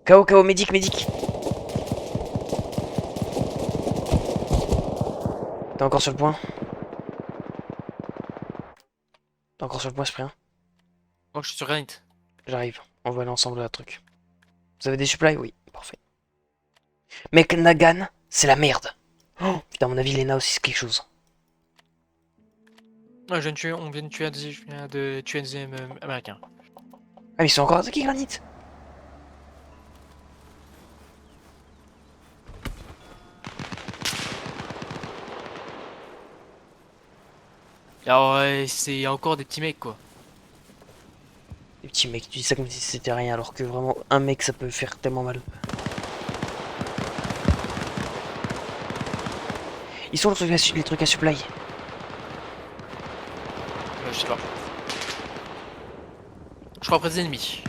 KO, KO, médic, médic. T'es encore sur le point? T'es encore sur le point, Cyprien? Moi, je suis sur Granit. J'arrive. On va aller ensemble à la truc. Vous avez des supplies? Oui, parfait. Mec, Nagan, c'est la merde. Oh, putain, à mon avis, Lena aussi, c'est quelque chose. Ouais, on vient de tuer un deuxième américain. Ah, mais ils sont encore attaqués, Granit. Alors, c'est encore des petits mecs, quoi. Les petits mecs, tu dis ça comme si c'était rien, alors que vraiment, un mec, ça peut faire tellement mal. Ils sont les trucs à supply. Je sais pas. Je crois après des ennemis.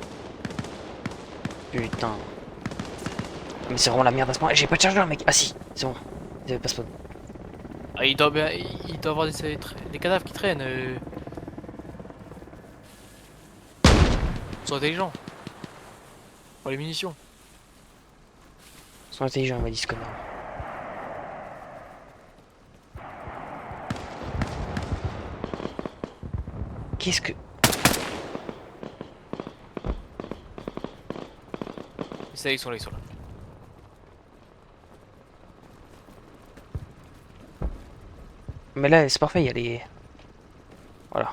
Putain. Mais c'est vraiment la merde à ce moment. J'ai pas de chargeur, mec. Ah si, c'est bon. Ils avaient pas spawn. Ah, il doit y avoir des cadavres qui traînent. Ils sont intelligents. Pour les munitions. Ils sont intelligents, il m'a dit ce connard. Qu'est-ce que... Ça, ils sont là, ils sont là. Mais là, c'est parfait, il y a les... Voilà.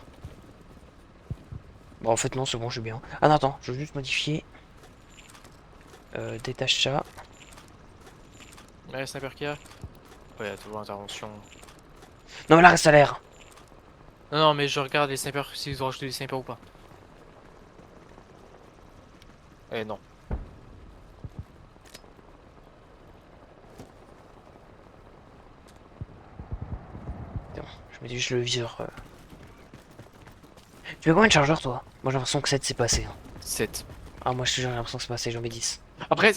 Bon, en fait, non, c'est bon, je suis bien. Ah non, attends, je veux juste modifier. Détache ça. Ouais, sniper qui a. Ouais, il y a toujours intervention. Non, mais là, reste à l'air. Non, non, mais je regarde les snipers, s'ils ont rajouté des snipers ou pas. Eh non. C'est bon, je mets juste le viseur. Tu veux combien de chargeurs, toi? Moi, j'ai l'impression que 7 c'est passé. Hein. 7. Ah, moi, je te jure, j'ai l'impression que c'est passé, j'en mets 10. Après,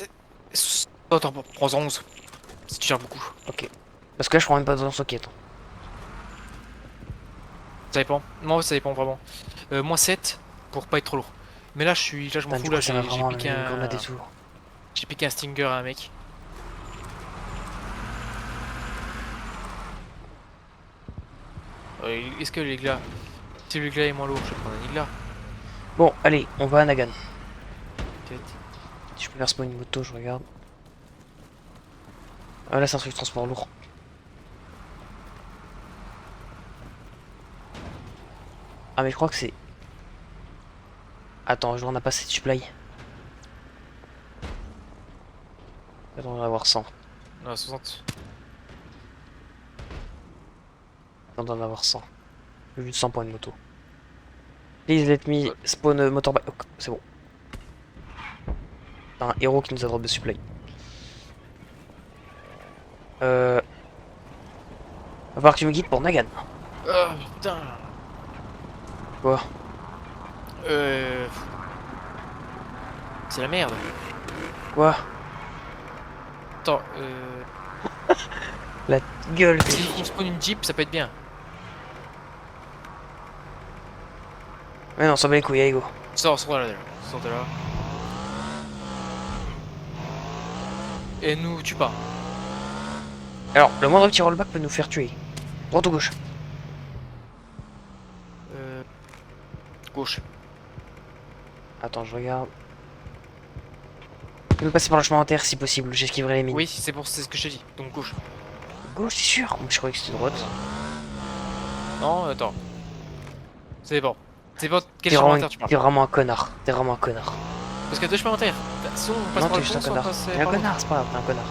attends, prends 11. Si tu gères beaucoup. Ok. Parce que là, je prends même pas dans socket. Ça dépend. Moi, ça dépend vraiment. Moins 7 pour pas être trop lourd. Mais là, je m'en Putain, fous. du Là, coup, ça va vraiment piqué une grenade et un. tout. J'ai piqué un Stinger à un mec. Est-ce que l'égla. Si l'égla est moins lourd, je vais prendre un Igla. Bon, allez, on va à Nagan. Peut-être. Si je peux faire spawn une moto, je regarde. Ah, là, c'est un truc de transport lourd. Ah, mais je crois que c'est... Attends, je vois, on n'a pas cette supply. Attends, on va avoir 100. Non, 60. On doit en avoir 100. J'ai juste 100 points de moto. Please let me spawn motorbike. Oh, c'est bon. T'as un héros qui nous a drop de supply. Va falloir que tu me guides pour Nagan. Oh putain. Quoi? C'est la merde. Quoi? Attends, La gueule. si on spawn une Jeep, ça peut être bien. Mais non, s'en bat les couilles, allez go. Sors de là. Sors de là. Et nous tue pas. Alors, le moindre petit rollback peut nous faire tuer. Droite ou gauche? Gauche. Attends, je regarde. Je veux passer par le chemin en terre si possible, j'esquiverai les mines. Oui, c'est ce que j'ai dit. Donc gauche. Gauche, c'est sûr? Je croyais que c'était droite. Non, attends. C'est bon. C'est bon, quel T'es chemin vraiment, inter tu parles? t'es vraiment un connard. T'es vraiment un connard. Parce qu'il y a deux chemins inter. Si on passe Non, par t'es le juste pont, un soit on connard. passe T'es un par l'autre. connard, c'est pas grave, t'es un connard.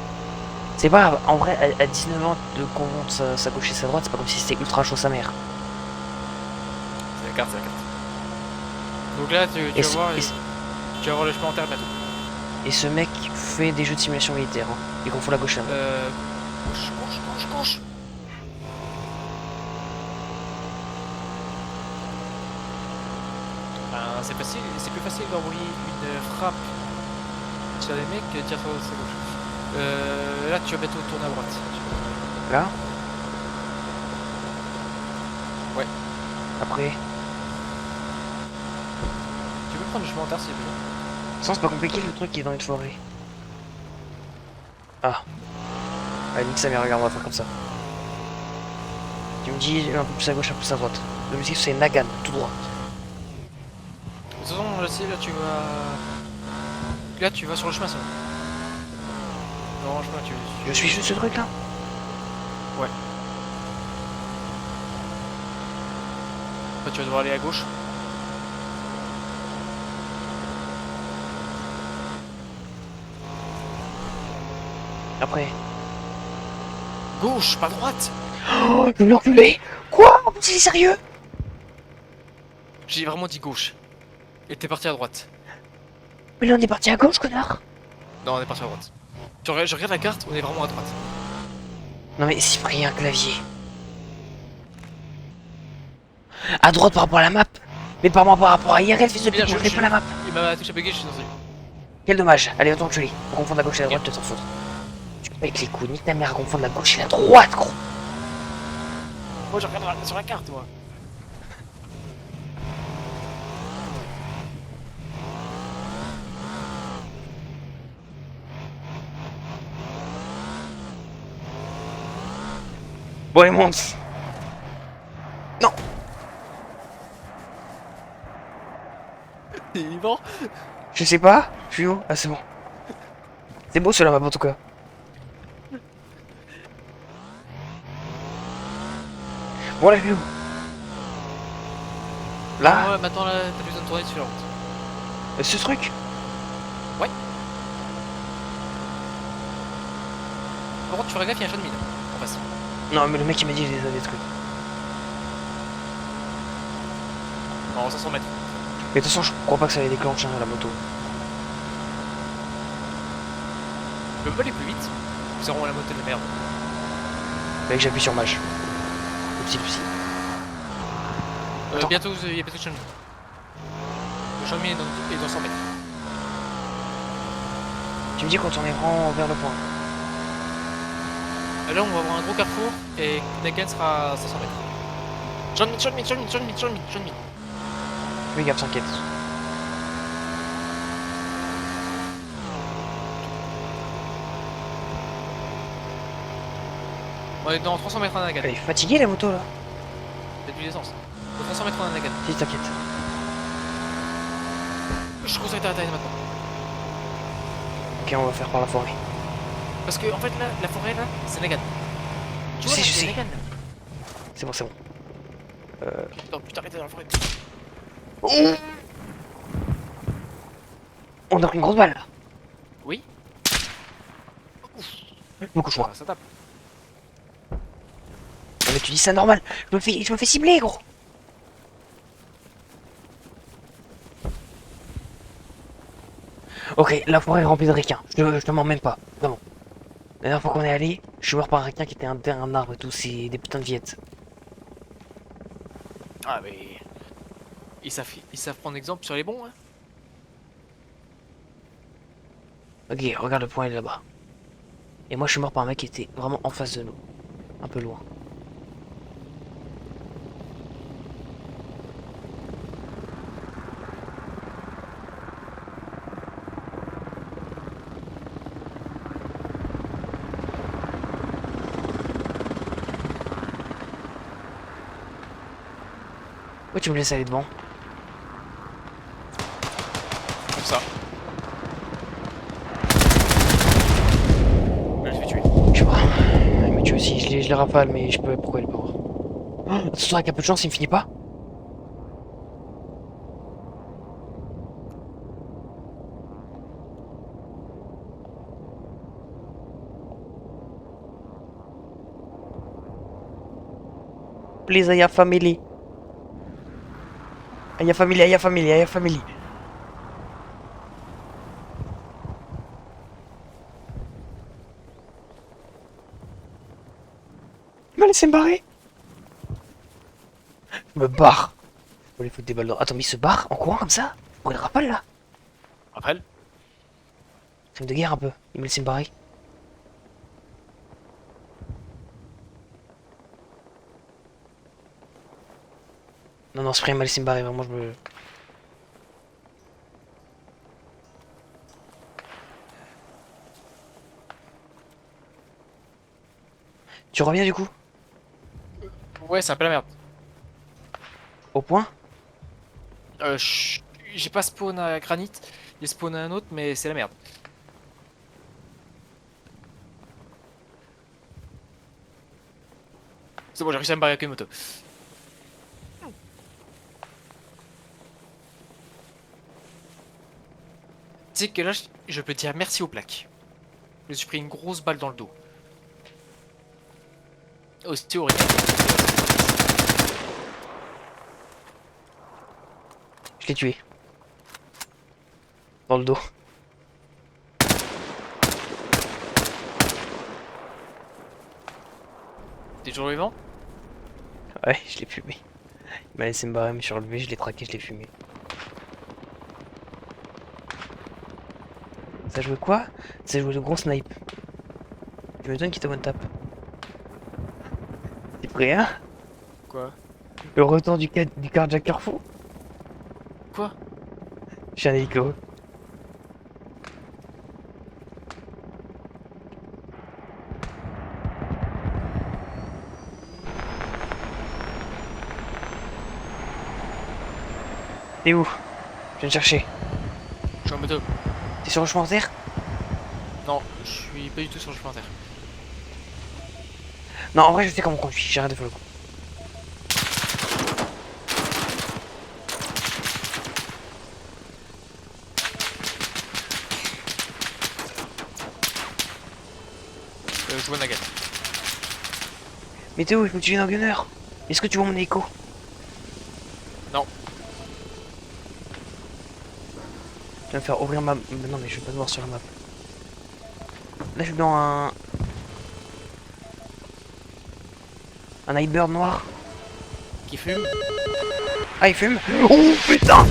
C'est pas grave, en vrai, à 19 ans de confondre sa gauche et sa droite, c'est pas comme si c'était ultra chaud sa mère. C'est la carte, c'est la carte. Donc là, tu vas voir, tu vas voir le chemin inter bientôt. Et ce mec fait des jeux de simulation militaire. Hein. Il confond la gauche et la droite. Gauche. c'est facile, c'est plus facile d'envoyer une frappe sur les mecs que de tirer sur sa gauche. Là, tu vas bientôt tourner à droite. Là? Ouais. Après. Tu peux prendre le chemin en terre s'il te plaît. Sans, c'est pas compliqué le truc qui est dans une forêt. Ah. Allez, nique sa mère, regarde, on va faire comme ça. Tu me dis un peu plus à gauche, un peu plus à droite. L'objectif c'est Nagan, tout droit. De toute façon, je sais, là tu vas. Là tu vas sur le chemin ça. Non, le chemin tu. Je suis juste ce truc là? Ouais. Après, tu vas devoir aller à gauche. Après. Gauche, pas droite. Oh, je vais reculer. Quoi? C'est sérieux? J'ai vraiment dit gauche. Et t'es parti à droite. Mais là on est parti à gauche, connard. Non, on est parti à droite. Je regarde la carte, on est vraiment à droite. Non mais c'est pris un clavier. À droite par rapport à la map. Mais par rapport à IRL, fils de pute, je pas la map. Il m'a touché à bugger, je suis censé. Quel dommage. Allez, autant que je lis. On confond la gauche et la droite, tu t'en fous. Tu peux pas avec les coups, nique ta mère à confondre la gauche et la droite, gros. Moi je regarde sur la carte, moi. Bon, allez, monte. Non. T'es vivant? Je sais pas. Je suis où? Ah, c'est bon. C'est beau cela, map en tout cas. Bon, là, je suis où? Là? Ouais, maintenant là, t'as besoin de tourner sur la route. Ce truc? Ouais. Par contre, tu feras gaffe, il y a un champ de mine en face. Non, mais le mec il m'a dit qu'il des trucs. Non, 500 mètres. Mais de toute façon, je crois pas que ça allait déclencher hein, la moto. Je peux pas aller plus vite. Nous aurons la moto de merde. Fallait que j'appuie sur mâche. Le petit. Attends. Bientôt, il y a bientôt le champ de mine. Le champ de mine est dans 100 mètres. Tu me dis quand on est vraiment vers le point. Là, on va avoir un gros carrefour et Nagan sera à 500 mètres. Champ de mine. Fais gaffe, t'inquiète. On est dans 300 mètres en Nagan. Elle est fatiguée la moto là. C'est du l'essence. Dans 300 mètres en Nagan. Si, t'inquiète. Je conseille d'arrêter maintenant. Ok, on va faire par la forêt. Parce que, en fait, là, la forêt, là, c'est Nagan. Tu vois, Je là, sais. c'est Nagan. C'est bon, c'est bon. Putain, arrêtez dans la forêt. Oh, on a pris une grosse balle là. Oui. Donc je vois. Ça tape. Non, mais tu dis ça normal. Je me fais cibler, gros. Ok, la forêt est remplie de requins. Je te mens même pas. Vraiment. La dernière fois qu'on est allé, je suis mort par un requin qui était un arbre et tout. C'est des putains de viettes. Ah, mais. Ils savent prendre exemple sur les bons, hein. Ok, regarde le point, il est là-bas. Et moi, je suis mort par un mec qui était vraiment en face de nous. Un peu loin. Pourquoi tu me laisses aller devant? Comme ça. Je le fais tuer. Je sais pas. Ouais, mais tu aussi, je les rafale, mais je peux. Pourquoi il est pas voir? Oh, attention, avec un peu de chance, il me finit pas. Please, I have family. I have family, I have family, I have family. Il m'a laissé me barrer. Je me barre. Faut les foutre des balles dans... Attends, mais il se barre en courant comme ça? On regardera pas là? Après, Crime de guerre un peu. Il me laisse me barrer. Non, non, Spray m'a laissé me barrer, vraiment, je me... Tu reviens du coup? ouais, c'est un peu la merde. Au point? J'ai pas spawn à granit, j'ai spawn à un autre, mais c'est la merde. C'est bon, j'ai réussi à me barrer avec une moto. Tu sais que là, je peux dire merci aux plaques. Je me suis pris une grosse balle dans le dos. Aussi horrible. Je l'ai tué. Dans le dos. T'es toujours vivant? Ouais, je l'ai fumé. Il m'a laissé me barrer, je me suis relevé, je l'ai traqué, je l'ai fumé. Ça jouait quoi? Ça jouait le gros snipe. Tu m'étonnes qu'il te one tap. T'es prêt, hein? Quoi? Le retour du carjacker fou? Quoi? Je suis un hélico. T'es où? Je viens te chercher. Je suis en moto. T'es sur le chemin de terre? Non, je suis pas du tout sur le chemin de terre. Non, en vrai, je sais comment on conduit, j'ai rien de faire le coup. Je vois Nagan. Mais t'es où? Je me tue un gunner. Est-ce que tu vois mon écho? Non. Tu vas me faire ouvrir ma... Non, mais je vais pas te voir sur la map. Là, je suis dans un... Un Nightbird noir. Qui fume? Ah, il fume? Oh, putain!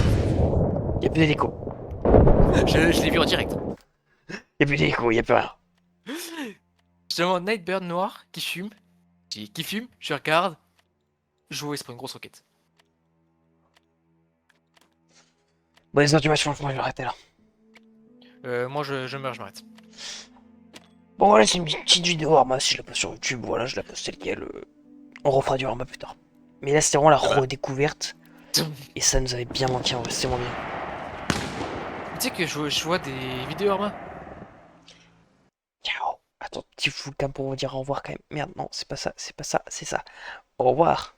Y'a plus d'hélico. Je l'ai vu en direct. Y'a plus d'hélico, y'a plus rien. Justement, Nightbird noir qui fume. Qui fume, je regarde. Je vois, il se prend une grosse roquette. Bon, les heures du match, franchement, je vais arrêter là. Moi, je meurs, je m'arrête. Bon, voilà, c'est une petite vidéo Arma. Si je la poste sur YouTube, voilà, je la poste telle quelle. On refera du Arma plus tard. Mais là, c'était vraiment la Ça va. redécouverte. Et ça nous avait bien manqué, en vrai, c'était vraiment bien. Tu sais que je vois des vidéos Arma. Ciao. Attends, petit full cam pour vous dire au revoir quand même. Merde, non, c'est pas ça, c'est pas ça, c'est ça. Au revoir.